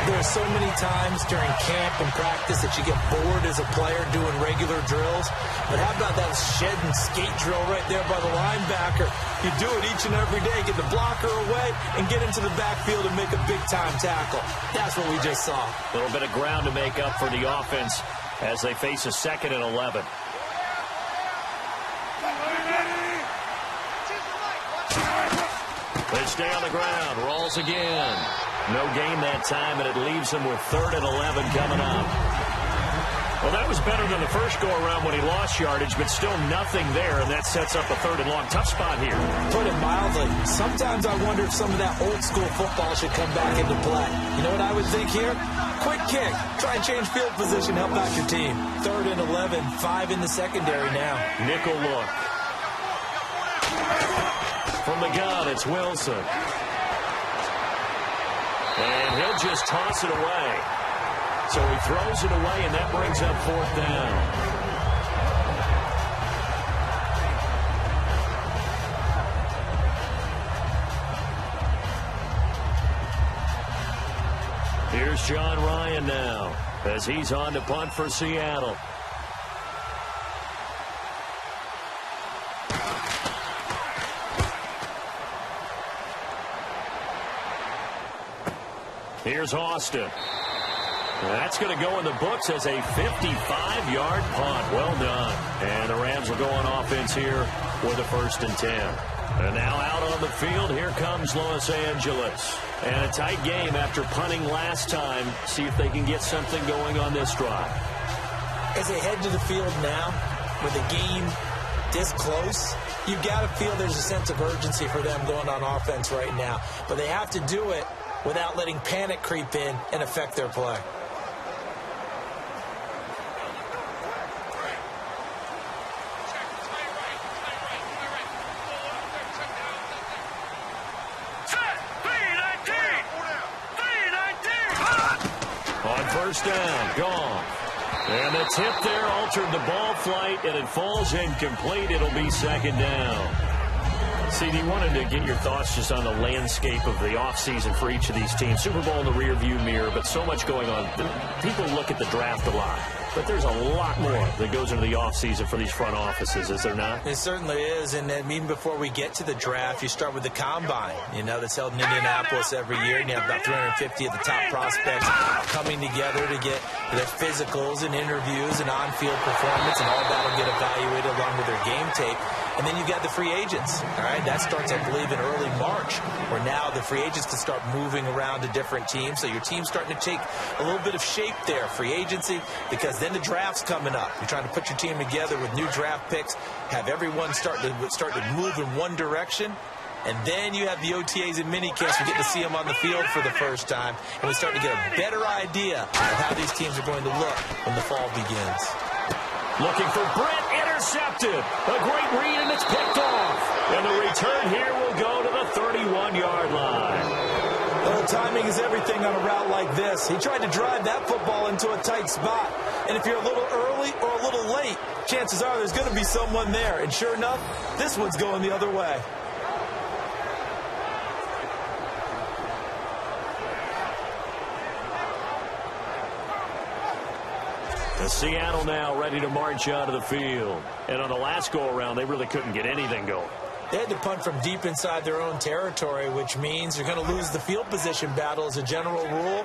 There are so many times during camp and practice that you get bored as a player doing regular drills. But how about that shed and skate drill right there by the linebacker? You do it each and every day, get the blocker away, and get into the backfield and make a big-time tackle. That's what we just saw. A little bit of ground to make up for the offense as they face a 2nd and 11. They stay on the ground. Rawls again. No gain that time, and it leaves them with 3rd and 11 coming up. Well, that was better than the first go-around when he lost yardage, but still nothing there, and that sets up a 3rd and long. Tough spot here. Put it mildly. Sometimes I wonder if some of that old-school football should come back into play. You know what I would think here? Quick kick. Try and change field position. Help out your team. 3rd and 11. 5 in the secondary now. Nickel look. From the gun, it's Wilson. And he'll just toss it away. So he throws it away, and that brings up 4th down. Here's John Ryan now as he's on to punt for Seattle. Here's Austin. That's going to go in the books as a 55-yard punt. Well done. And the Rams will go on offense here with a 1st and 10. And now out on the field, here comes Los Angeles. And a tight game after punting last time. See if they can get something going on this drive. As they head to the field now, with the game this close, you've got to feel there's a sense of urgency for them going on offense right now. But they have to do it without letting panic creep in and affect their play. On 1st down, gone. And the tip there altered the ball flight, and it falls incomplete. It'll be 2nd down. CD, wanted to get your thoughts just on the landscape of the offseason for each of these teams. Super Bowl in the rearview mirror, but so much going on. People look at the draft a lot. But there's a lot more that goes into the offseason for these front offices, is there not? It certainly is, and then even before we get to the draft, you start with the combine, that's held in Indianapolis every year, and you have about 350 of the top prospects coming together to get their physicals and interviews and on-field performance, and all that will get evaluated along with their game tape. And then you've got the free agents, all right? That starts, I believe, in early March, where now the free agents can start moving around to different teams. So your team's starting to take a little bit of shape there, free agency, because then the draft's coming up. You're trying to put your team together with new draft picks, have everyone start to move in one direction. And then you have the OTAs and minicamps. We get to see them on the field for the first time. And we start to get a better idea of how these teams are going to look when the fall begins. Looking for Brent, intercepted. A great read, and it's picked off. And the return here will go to the 31-yard line. Well, timing is everything on a route like this. He tried to drive that football into a tight spot. And if you're a little early or a little late, chances are there's going to be someone there. And sure enough, this one's going the other way. Seattle now ready to march out of the field. And on the last go-around, they really couldn't get anything going. They had to punt from deep inside their own territory, which means you're going to lose the field position battle as a general rule.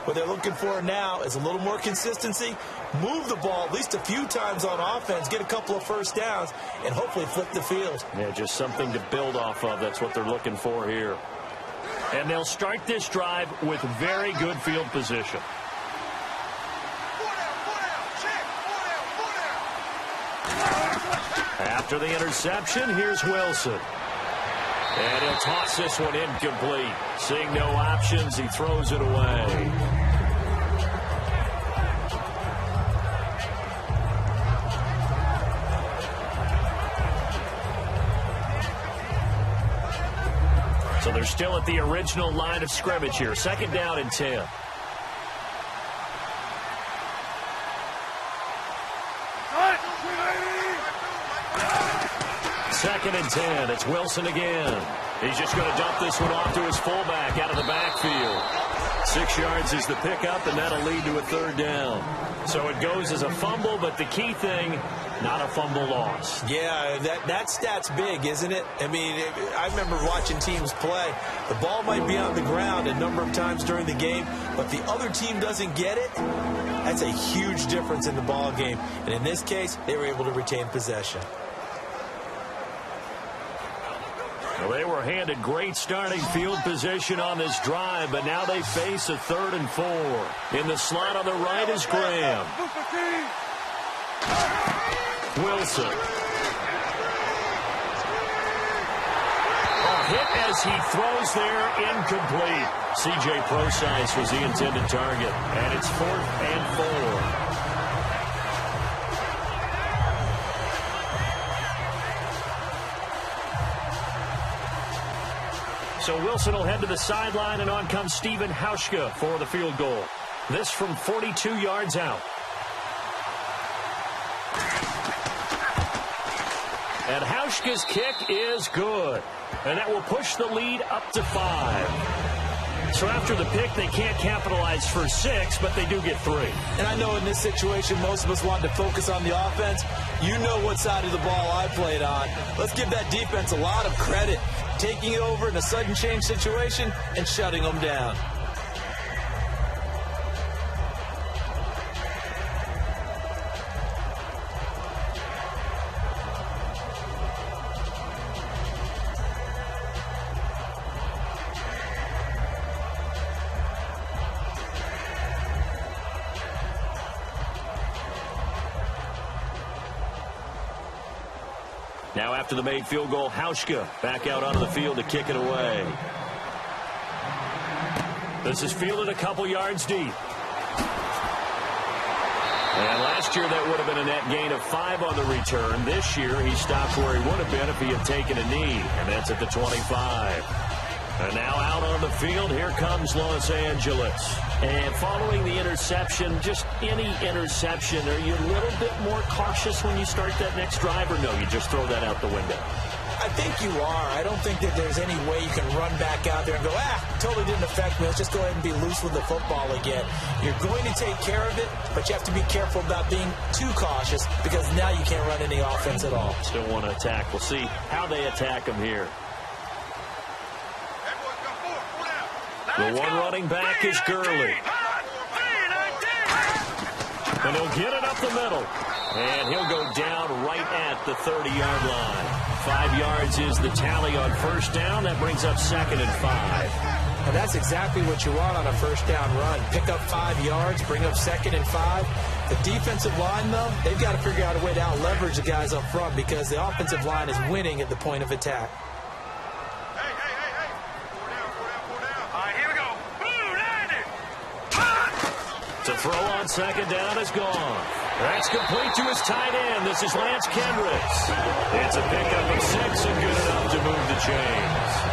What they're looking for now is a little more consistency, move the ball at least a few times on offense, get a couple of first downs, and hopefully flip the field. Yeah, just something to build off of. That's what they're looking for here. And they'll start this drive with very good field position. After the interception, here's Wilson. And he'll toss this one incomplete. Seeing no options, he throws it away. So they're still at the original line of scrimmage here. 2nd down and 10. Second and 10. It's Wilson again. He's just going to dump this one off to his fullback out of the backfield. 6 yards is the pickup, and that'll lead to a 3rd down. So it goes as a fumble, but the key thing, not a fumble loss. Yeah, that stat's big, isn't it? I mean, I remember watching teams play. The ball might be on the ground a number of times during the game, but the other team doesn't get it. That's a huge difference in the ball game. And in this case, they were able to retain possession. Well, they were handed great starting field position on this drive, but now they face a 3rd and 4. In the slot on the right is Graham. Wilson. A hit as he throws there, incomplete. C.J. Procise was the intended target, and it's 4th and 4. So Wilson will head to the sideline, and on comes Stephen Hauschka for the field goal. This from 42 yards out. And Hauschka's kick is good. And that will push the lead up to 5. So after the pick, they can't capitalize for 6, but they do get 3. And I know in this situation, most of us want to focus on the offense. You know what side of the ball I played on. Let's give that defense a lot of credit. Taking it over in a sudden change situation and shutting them down. Now after the made field goal, Hauschka back out onto the field to kick it away. This is fielded a couple yards deep. And last year that would have been a net gain of 5 on the return. This year he stopped where he would have been if he had taken a knee, and that's at the 25. And now out on the field, here comes Los Angeles. And following the interception, just any interception, are you a little bit more cautious when you start that next drive, or no, you just throw that out the window? I think you are. I don't think that there's any way you can run back out there and go, totally didn't affect me. Let's just go ahead and be loose with the football again. You're going to take care of it, but you have to be careful about being too cautious because now you can't run any offense at all. Still want to attack. We'll see how they attack him here. The one running back is Gurley. And he'll get it up the middle. And he'll go down right at the 30-yard line. 5 yards is the tally on first down. That brings up 2nd and 5. And that's exactly what you want on a first down run. Pick up 5 yards, bring up 2nd and 5. The defensive line, though, they've got to figure out a way to out-leverage the guys up front because the offensive line is winning at the point of attack. To throw on 2nd down is gone. That's complete to his tight end. This is Lance Kendricks. It's a pickup of 6 and good enough to move the chains.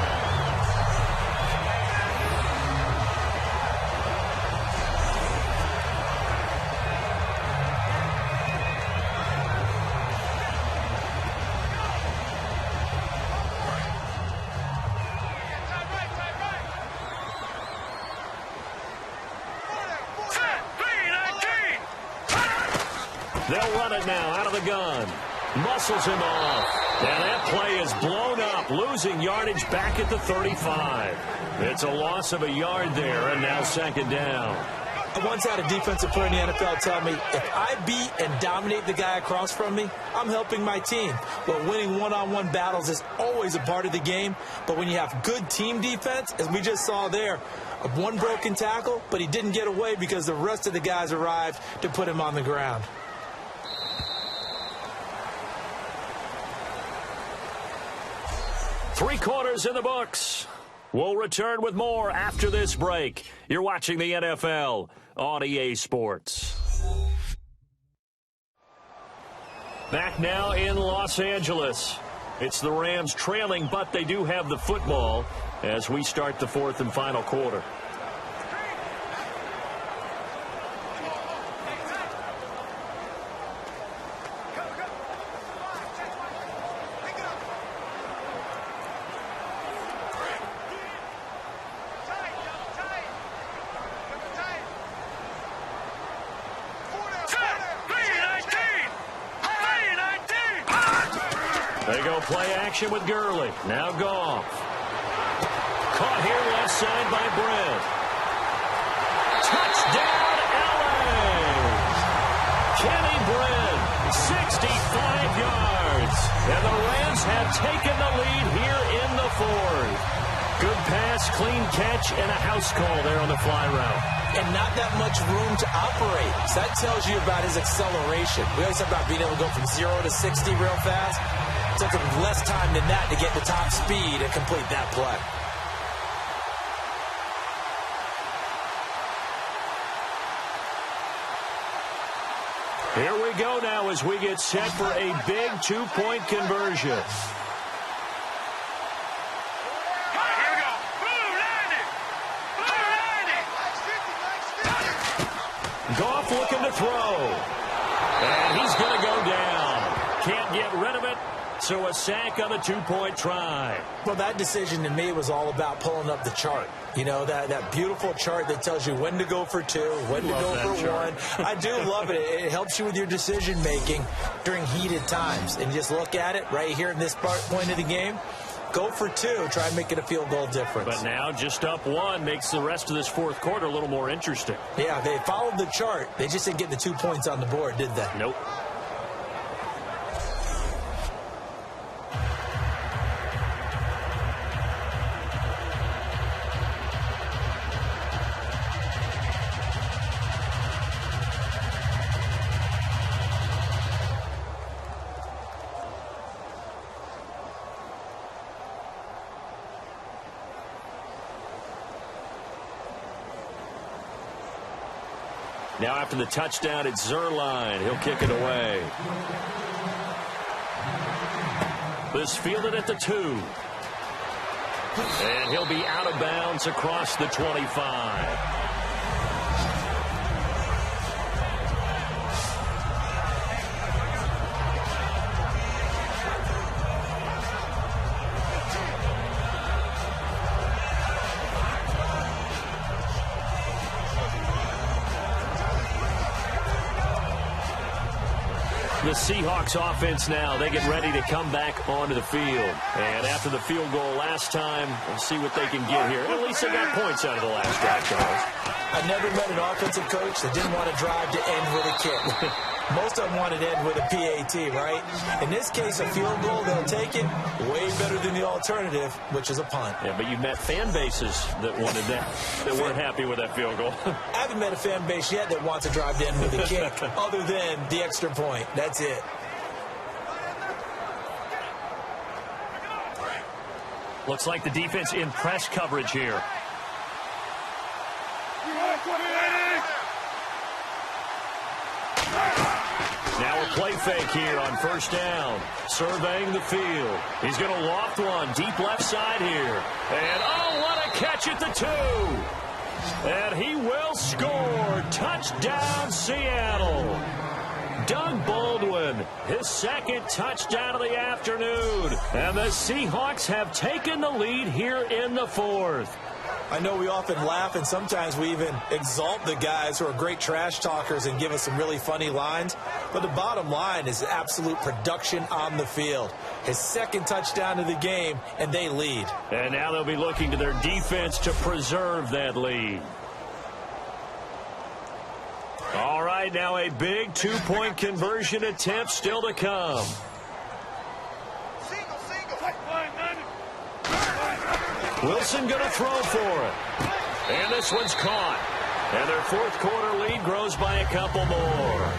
They'll run it now out of the gun. Muscles him off. And that play is blown up, losing yardage back at the 35. It's a loss of a yard there, and now 2nd down. I once had a defensive player in the NFL tell me, if I beat and dominate the guy across from me, I'm helping my team. Well, winning one-on-one battles is always a part of the game, but when you have good team defense, as we just saw there, one broken tackle, but he didn't get away because the rest of the guys arrived to put him on the ground. Three quarters in the books. We'll return with more after this break. You're watching the NFL on EA Sports. Back now in Los Angeles. It's the Rams trailing, but they do have the football as we start the 4th and final quarter. They go play action with Gurley. Now Goff. Caught here left side by Brent. Touchdown, LA! Kenny Brent, 65 yards. And the Rams have taken the lead here in the 4th. Good pass, clean catch, and a house call there on the fly route. And not that much room to operate. So that tells you about his acceleration. We always talk about being able to go from 0 to 60 real fast. It took him less time than that to get the top speed and complete that play. Here we go now as we get set for a big 2-point conversion. Goff looking to throw. And he's going to go down. Can't get rid of it. So a sack on a 2-point try. Well, that decision to me was all about pulling up the chart. You know, that beautiful chart that tells you when to go for 2, when to go for chart. 1. I do love it. It helps you with your decision-making during heated times. And just look at it right here in this point of the game. Go for 2. Try and make it a field goal difference. But now just up 1 makes the rest of this 4th quarter a little more interesting. Yeah, they followed the chart. They just didn't get the 2 points on the board, did they? Nope. Now after the touchdown, it's Zerline. He'll kick it away. This fielded at the 2. And he'll be out of bounds across the 25. The Seahawks offense now, they get ready to come back onto the field. And after the field goal last time, we'll see what they can get here. At least they got points out of the last drive, Charles. I never met an offensive coach that didn't want to drive to end with a kick. Most of them wanted to end with a PAT, right? In this case, a field goal, they'll take it. Way better than the alternative, which is a punt. Yeah, but you've met fan bases that wanted that, that weren't happy with that field goal. I haven't met a fan base yet that wants to drive to end with a kick, other than the extra point. That's it. Looks like the defense in press coverage here. Now a play fake here on first down. Surveying the field. He's going to loft one deep left side here. And, oh, what a catch at the 2. And he will score. Touchdown, Seattle. Doug Baldwin, his second touchdown of the afternoon. And the Seahawks have taken the lead here in the 4th. I know we often laugh, and sometimes we even exalt the guys who are great trash talkers and give us some really funny lines. But the bottom line is absolute production on the field. His second touchdown of the game, and they lead. And now they'll be looking to their defense to preserve that lead. All right, now a big two-point conversion attempt still to come. Wilson going to throw for it. And this one's caught. And their fourth quarter lead grows by a couple more.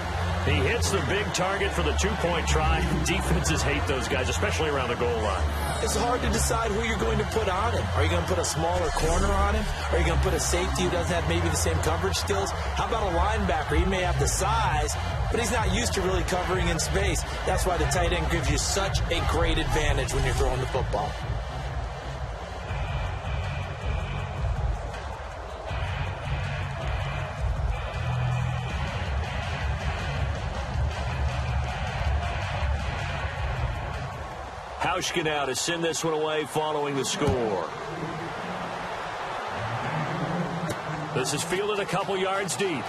He hits the big target for the two-point try. Defenses hate those guys, especially around the goal line. It's hard to decide who you're going to put on him. Are you going to put a smaller corner on him? Are you going to put a safety who doesn't have maybe the same coverage skills? How about a linebacker? He may have the size, but he's not used to really covering in space. That's why the tight end gives you such a great advantage when you're throwing the football. Hauschka now to send this one away following the score. This is fielded a couple yards deep.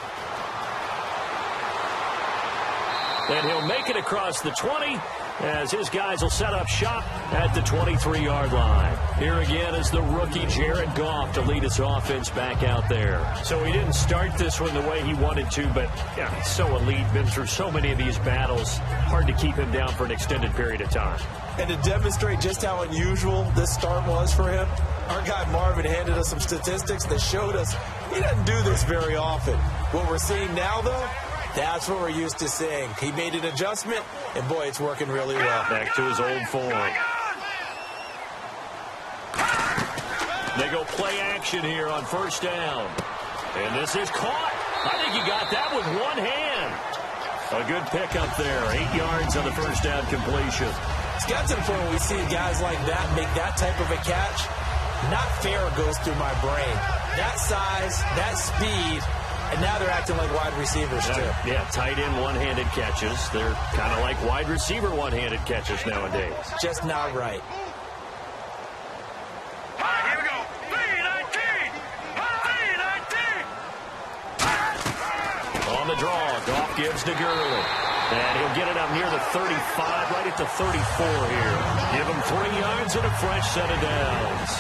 And he'll make it across the 20 as his guys will set up shop at the 23-yard line. Here again is the rookie Jared Goff to lead his offense back out there. So he didn't start this one the way he wanted to, but yeah, he's so elite, been through so many of these battles. Hard to keep him down for an extended period of time. And to demonstrate just how unusual this start was for him, our guy Marvin handed us some statistics that showed us he doesn't do this very often. What we're seeing now, though, that's what we're used to seeing. He made an adjustment, and boy, it's working really well. Back to his old form. They go play action here on first down. And this is caught. I think he got that with one hand. A good pickup there. 8 yards on the first down completion. It's got to the point where we see guys like that make that type of a catch. Not fair goes through my brain. That size, that speed, and now they're acting like wide receivers, too. Yeah, tight end one-handed catches. They're kind of like wide receiver one-handed catches nowadays. Just not right. Here we go. 3-19. On the draw, Goff gives to Gurley. And he'll get it up near the 35, right at the 34 here. Give him 3 yards and a fresh set of downs.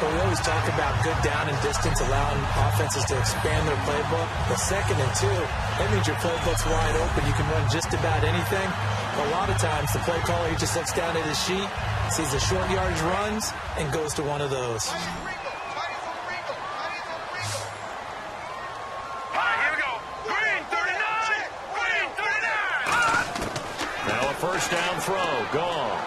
But we always talk about good down and distance, allowing offenses to expand their playbook. The 2nd and 2, that means your playbook's wide open. You can run just about anything. But a lot of times, the play caller, he just looks down at his sheet, sees the short yardage runs, and goes to one of those. First down throw, gone.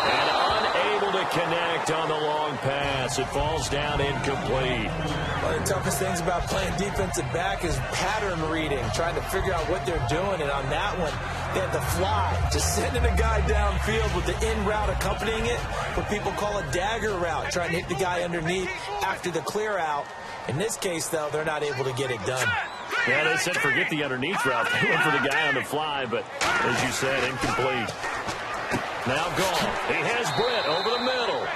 And unable to connect on the long pass. It falls down incomplete. One of the toughest things about playing defensive back is pattern reading, trying to figure out what they're doing. And on that one, they had the fly, just sending a guy downfield with the in route accompanying it, what people call a dagger route, trying to hit the guy underneath after the clear out. In this case, though, they're not able to get it done. Yeah, they said forget the underneath route. They went for the guy on the fly, but as you said, incomplete. Now Goff. He has Britt over the middle.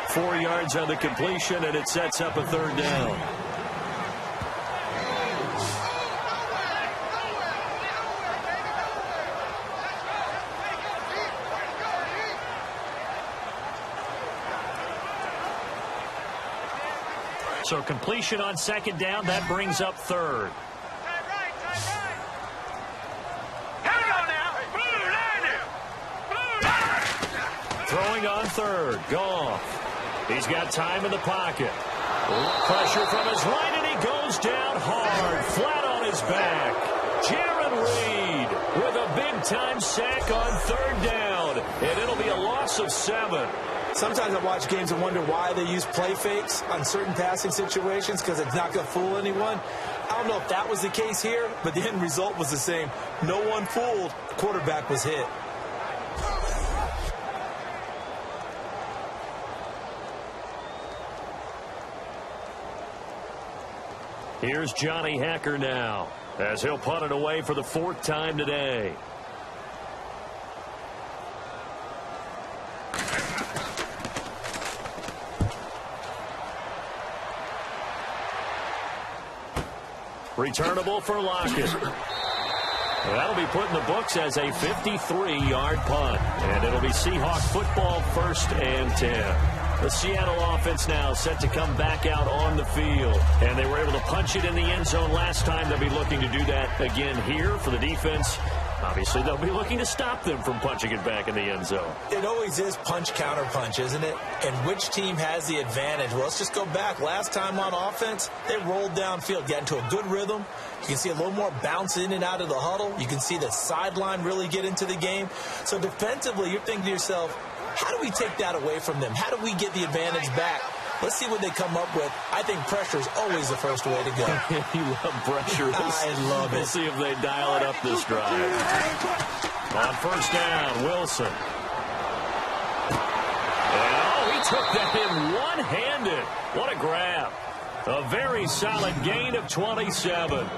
4 yards on the completion, and it sets up a third down. So completion on second down. That brings up third. Throwing on third. Goff. He's got time in the pocket. Pressure from his right, and he goes down hard, flat on his back. Jaron Reed with a big-time sack on third down, and it'll be a loss of 7. Sometimes I watch games and wonder why they use play fakes on certain passing situations, because it's not going to fool anyone. I don't know if that was the case here, but the end result was the same. No one fooled. The quarterback was hit. Here's Johnny Hacker now, as he'll punt it away for the 4th time today. Returnable for Lockett. That'll be put in the books as a 53-yard punt. And it'll be Seahawks football, 1st and 10. The Seattle offense now set to come back out on the field. And they were able to punch it in the end zone last time. They'll be looking to do that again here for the defense. Obviously, they'll be looking to stop them from punching it back in the end zone. It always is punch-counter-punch, isn't it? And which team has the advantage? Well, let's just go back. Last time on offense, they rolled downfield, got into a good rhythm. You can see a little more bounce in and out of the huddle. You can see the sideline really get into the game. So defensively, you're thinking to yourself, how do we take that away from them? How do we get the advantage back? Let's see what they come up with. I think pressure is always the first way to go. You love pressure. I love it. We'll see if they dial it up this drive. On 1st down, Wilson. Oh, he took that in one-handed. What a grab. A very solid gain of 27.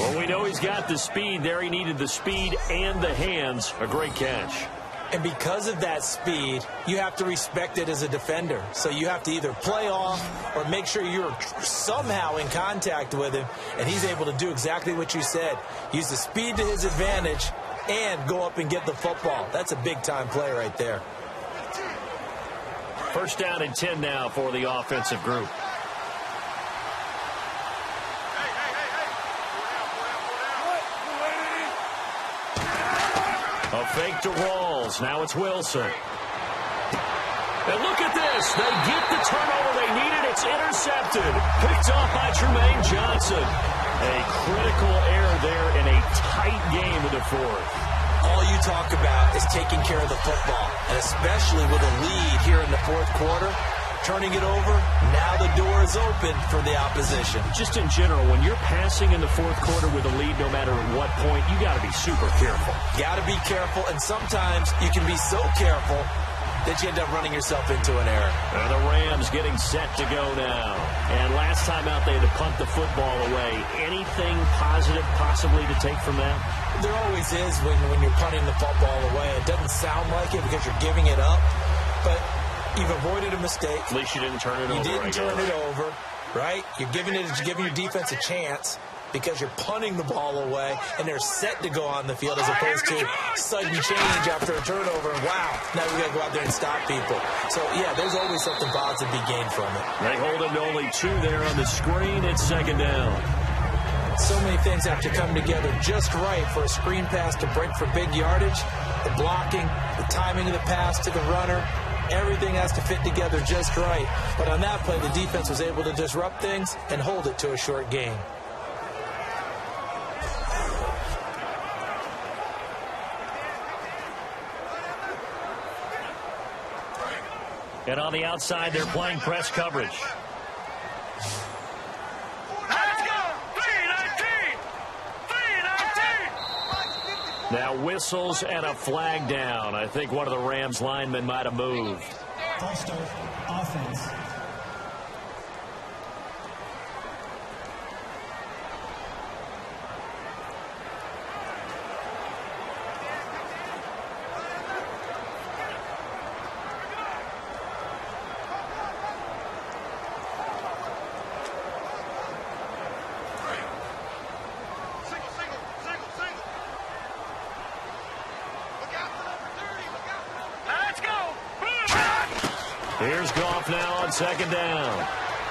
Well, we know he's got the speed there. He needed the speed and the hands. A great catch. And because of that speed, you have to respect it as a defender. So you have to either play off or make sure you're somehow in contact with him, and he's able to do exactly what you said. Use the speed to his advantage and go up and get the football. That's a big-time play right there. 1st down and 10 now for the offensive group. A fake to Rawls. Now it's Wilson. And look at this. They get the turnover they needed. It's intercepted. Picked off by Tremaine Johnson. A critical error there in a tight game in the 4th. All you talk about is taking care of the football, and especially with a lead here in the 4th quarter. Turning it over, now the door is open for the opposition. Just in general, when you're passing in the 4th quarter with a lead, no matter at what point, you got to be super careful. Got to be careful, and sometimes you can be so careful that you end up running yourself into an error. And the Rams getting set to go now. And last time out, they had to punt the football away. Anything positive possibly to take from that? There always is when you're punting the football away. It doesn't sound like it because you're giving it up, but you've avoided a mistake. At least you didn't turn it over. You didn't turn it over, right? You're giving your defense a chance because you're punting the ball away, and they're set to go on the field as opposed to sudden change after a turnover. And wow, now we got to go out there and stop people. So, yeah, there's always something positive to be gained from it. They hold him to only 2 there on the screen. It's 2nd down. So many things have to come together just right for a screen pass to break for big yardage. The blocking, the timing of the pass to the runner, everything has to fit together just right. But on that play, the defense was able to disrupt things and hold it to a short gain. And on the outside, they're playing press coverage. Let's go! 3-19! Now whistles and a flag down. I think one of the Rams linemen might have moved. False start, offense. Here's Goff now on 2nd down.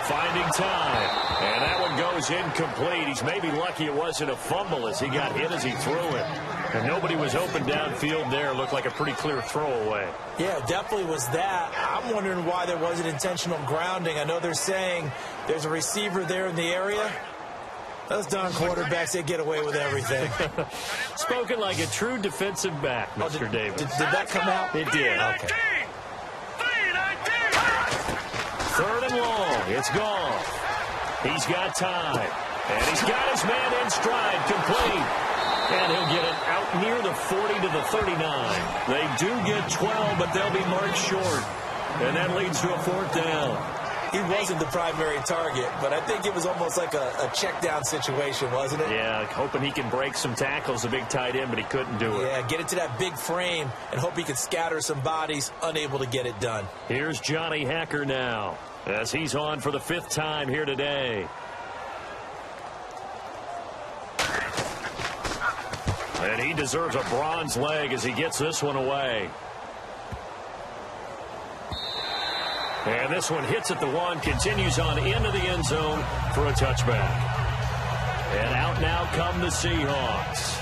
finding time. And that one goes incomplete. He's maybe lucky it wasn't a fumble as he got hit as he threw it. And nobody was open downfield there. Looked like a pretty clear throwaway. Yeah, definitely was that. I'm wondering why there wasn't intentional grounding. I know they're saying there's a receiver there in the area. Those darn quarterbacks, they get away with everything. Spoken like a true defensive back, Mr. Davis. Did that come out? It did. Okay. Third and long. It's gone. He's got time. And he's got his man in stride, complete. And he'll get it out near the 40 to the 39. They do get 12, but they'll be marked short. And that leads to a fourth down. He wasn't the primary target, but I think it was almost like a check down situation, wasn't it? Yeah, hoping he can break some tackles, a big tight end, but he couldn't do it. Yeah, get into that big frame and hope he can scatter some bodies, unable to get it done. Here's Johnny Hacker now, as he's on for the 5th time here today. And he deserves a bronze leg as he gets this one away. And this one hits at the 1, continues on into the end zone for a touchback. And out now come the Seahawks.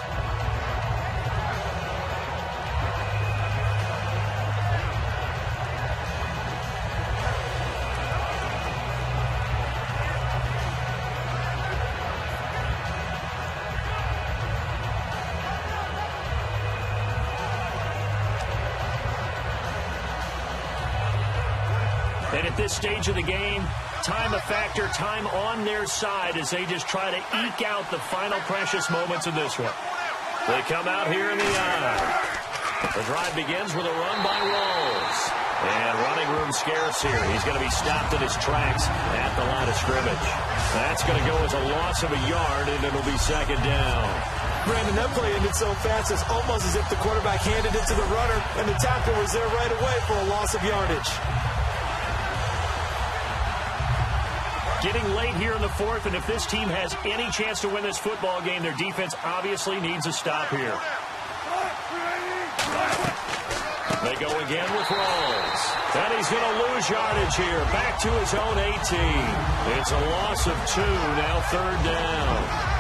And at this stage of the game, time a factor, time on their side as they just try to eke out the final precious moments of this one. They come out here in the eye. The drive begins with a run by Rawls. And running room scarce here. He's going to be stopped in his tracks at the line of scrimmage. That's going to go as a loss of a yard, and it'll be second down. Brandon, that play ended so fast, it's almost as if the quarterback handed it to the runner, and the tackle was there right away for a loss of yardage. Getting late here in the 4th, and if this team has any chance to win this football game, their defense obviously needs a stop here. They go again with Rawls. And he's going to lose yardage here. Back to his own 18. It's a loss of 2, now 3rd down.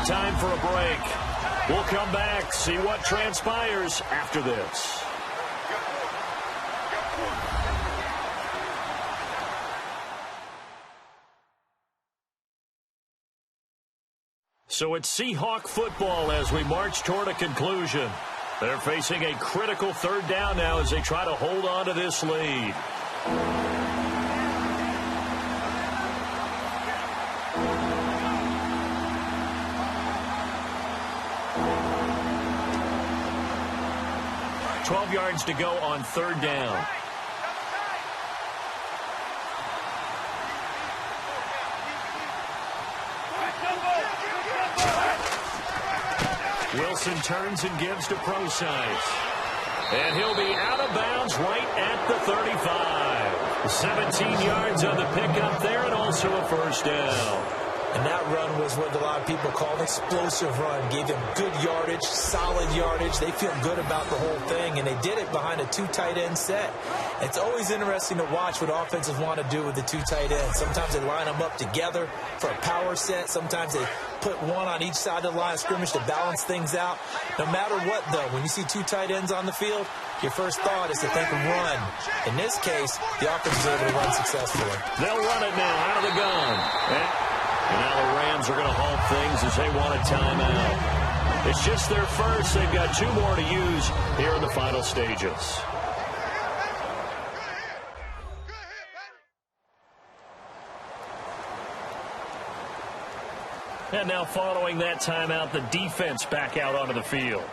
Time for a break. We'll come back, see what transpires after this. So it's Seahawk football as we march toward a conclusion. They're facing a critical 3rd down now as they try to hold on to this lead. $12 yards to go on 3rd down. Wilson turns and gives to Procise. And he'll be out of bounds right at the 35. 17 yards on the pickup there and also a 1st down. And that run was what a lot of people call an explosive run. Gave them good yardage, solid yardage. They feel good about the whole thing, and they did it behind a 2 tight end set. It's always interesting to watch what offenses want to do with the 2 tight ends. Sometimes they line them up together for a power set. Sometimes they put one on each side of the line of scrimmage to balance things out. No matter what, though, when you see 2 tight ends on the field, your first thought is to think of run. In this case, the offense is able to run successfully. They'll run it now out of the gun. And now the Rams are going to halt things as they want a timeout. It's just their first. They've got 2 more to use here in the final stages. And now following that timeout, the defense back out onto the field.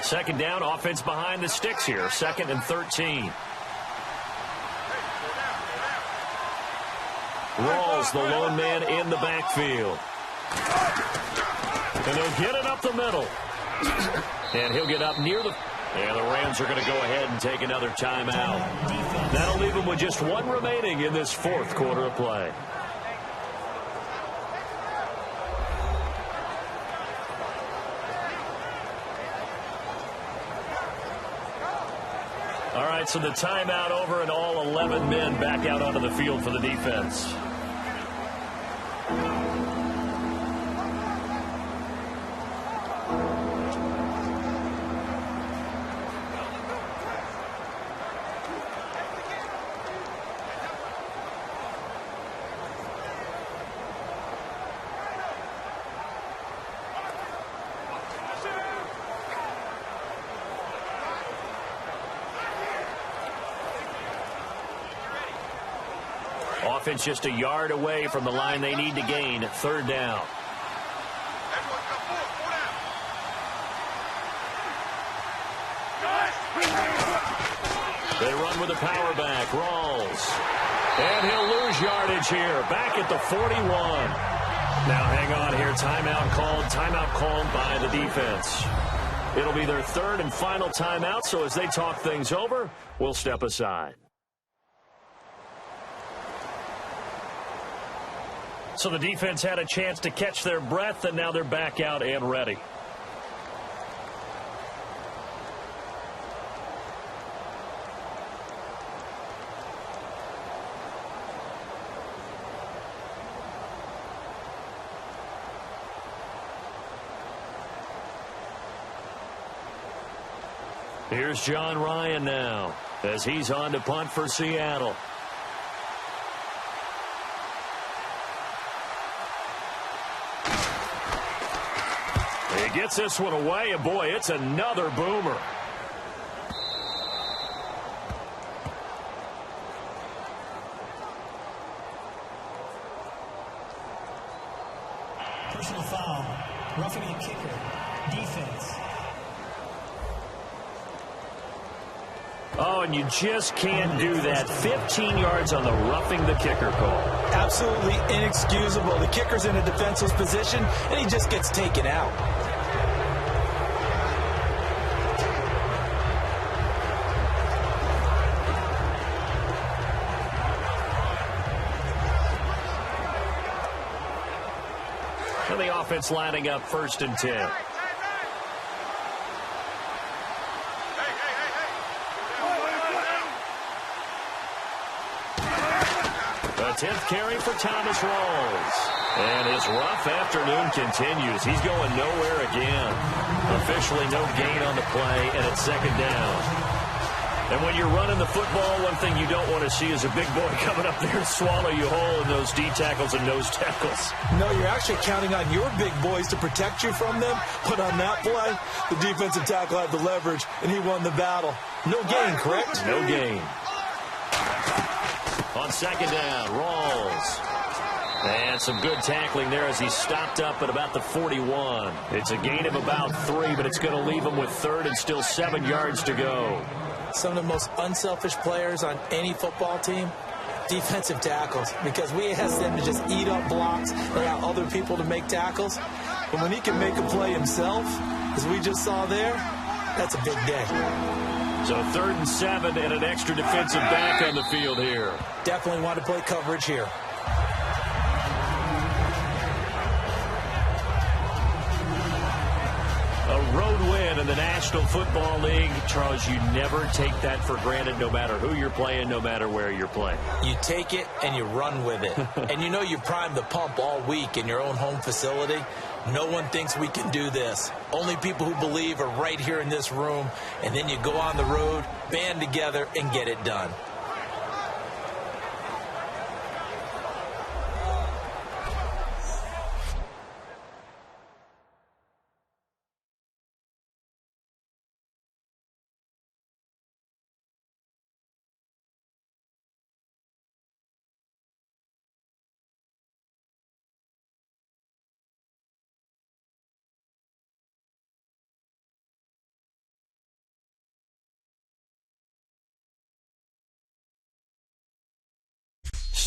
Second down, offense behind the sticks here. 2nd and 13. Rawls, the lone man in the backfield. And they'll get it up the middle. And he'll get up near the... And the Rams are going to go ahead and take another timeout. That'll leave them with just one remaining in this fourth quarter of play. All right, so the timeout over and all 11 men back out onto the field for the defense. Offense just a yard away from the line they need to gain. Third down. They run with a power back. Rawls. And he'll lose yardage here. Back at the 41. Now hang on here. Timeout called. Timeout called by the defense. It'll be their third and final timeout, so as they talk things over, we'll step aside. So the defense had a chance to catch their breath, and now they're back out and ready. Here's John Ryan now as he's on to punt for Seattle. He gets this one away, and boy, it's another boomer. Personal foul. Roughing the kicker. Defense. Oh, and you just can't do that. 15 yards on the roughing the kicker call. Absolutely inexcusable. The kicker's in a defensive position, and he just gets taken out. And the offense lining up 1st and 10. A 10th carry for Thomas Rawls. And his rough afternoon continues. He's going nowhere again. Officially no gain on the play, and it's 2nd down. And when you're running the football, one thing you don't want to see is a big boy coming up there and swallow you whole in those D tackles and nose tackles. No, you're actually counting on your big boys to protect you from them. But on that play, the defensive tackle had the leverage, and he won the battle. No gain, correct? No gain. On 2nd down, Rawls. And some good tackling there as he stopped up at about the 41. It's a gain of about 3, but it's going to leave him with 3rd and still 7 yards to go. Some of the most unselfish players on any football team, defensive tackles, because we ask them to just eat up blocks and allow other people to make tackles. But when he can make a play himself, as we just saw there, that's a big day. So 3rd and 7 and an extra defensive back on the field here. Definitely want to play coverage here. A road win in the National Football League. Charles, you never take that for granted no matter who you're playing, no matter where you're playing. You take it and you run with it. And you know you primed the pump all week in your own home facility. No one thinks we can do this. Only people who believe are right here in this room. And then you go on the road, band together, and get it done.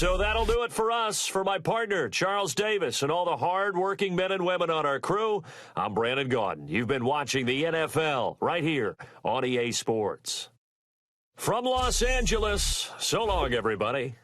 So that'll do it for us. For my partner, Charles Davis, and all the hard-working men and women on our crew, I'm Brandon Gaudin. You've been watching the NFL right here on EA Sports. From Los Angeles, so long, everybody.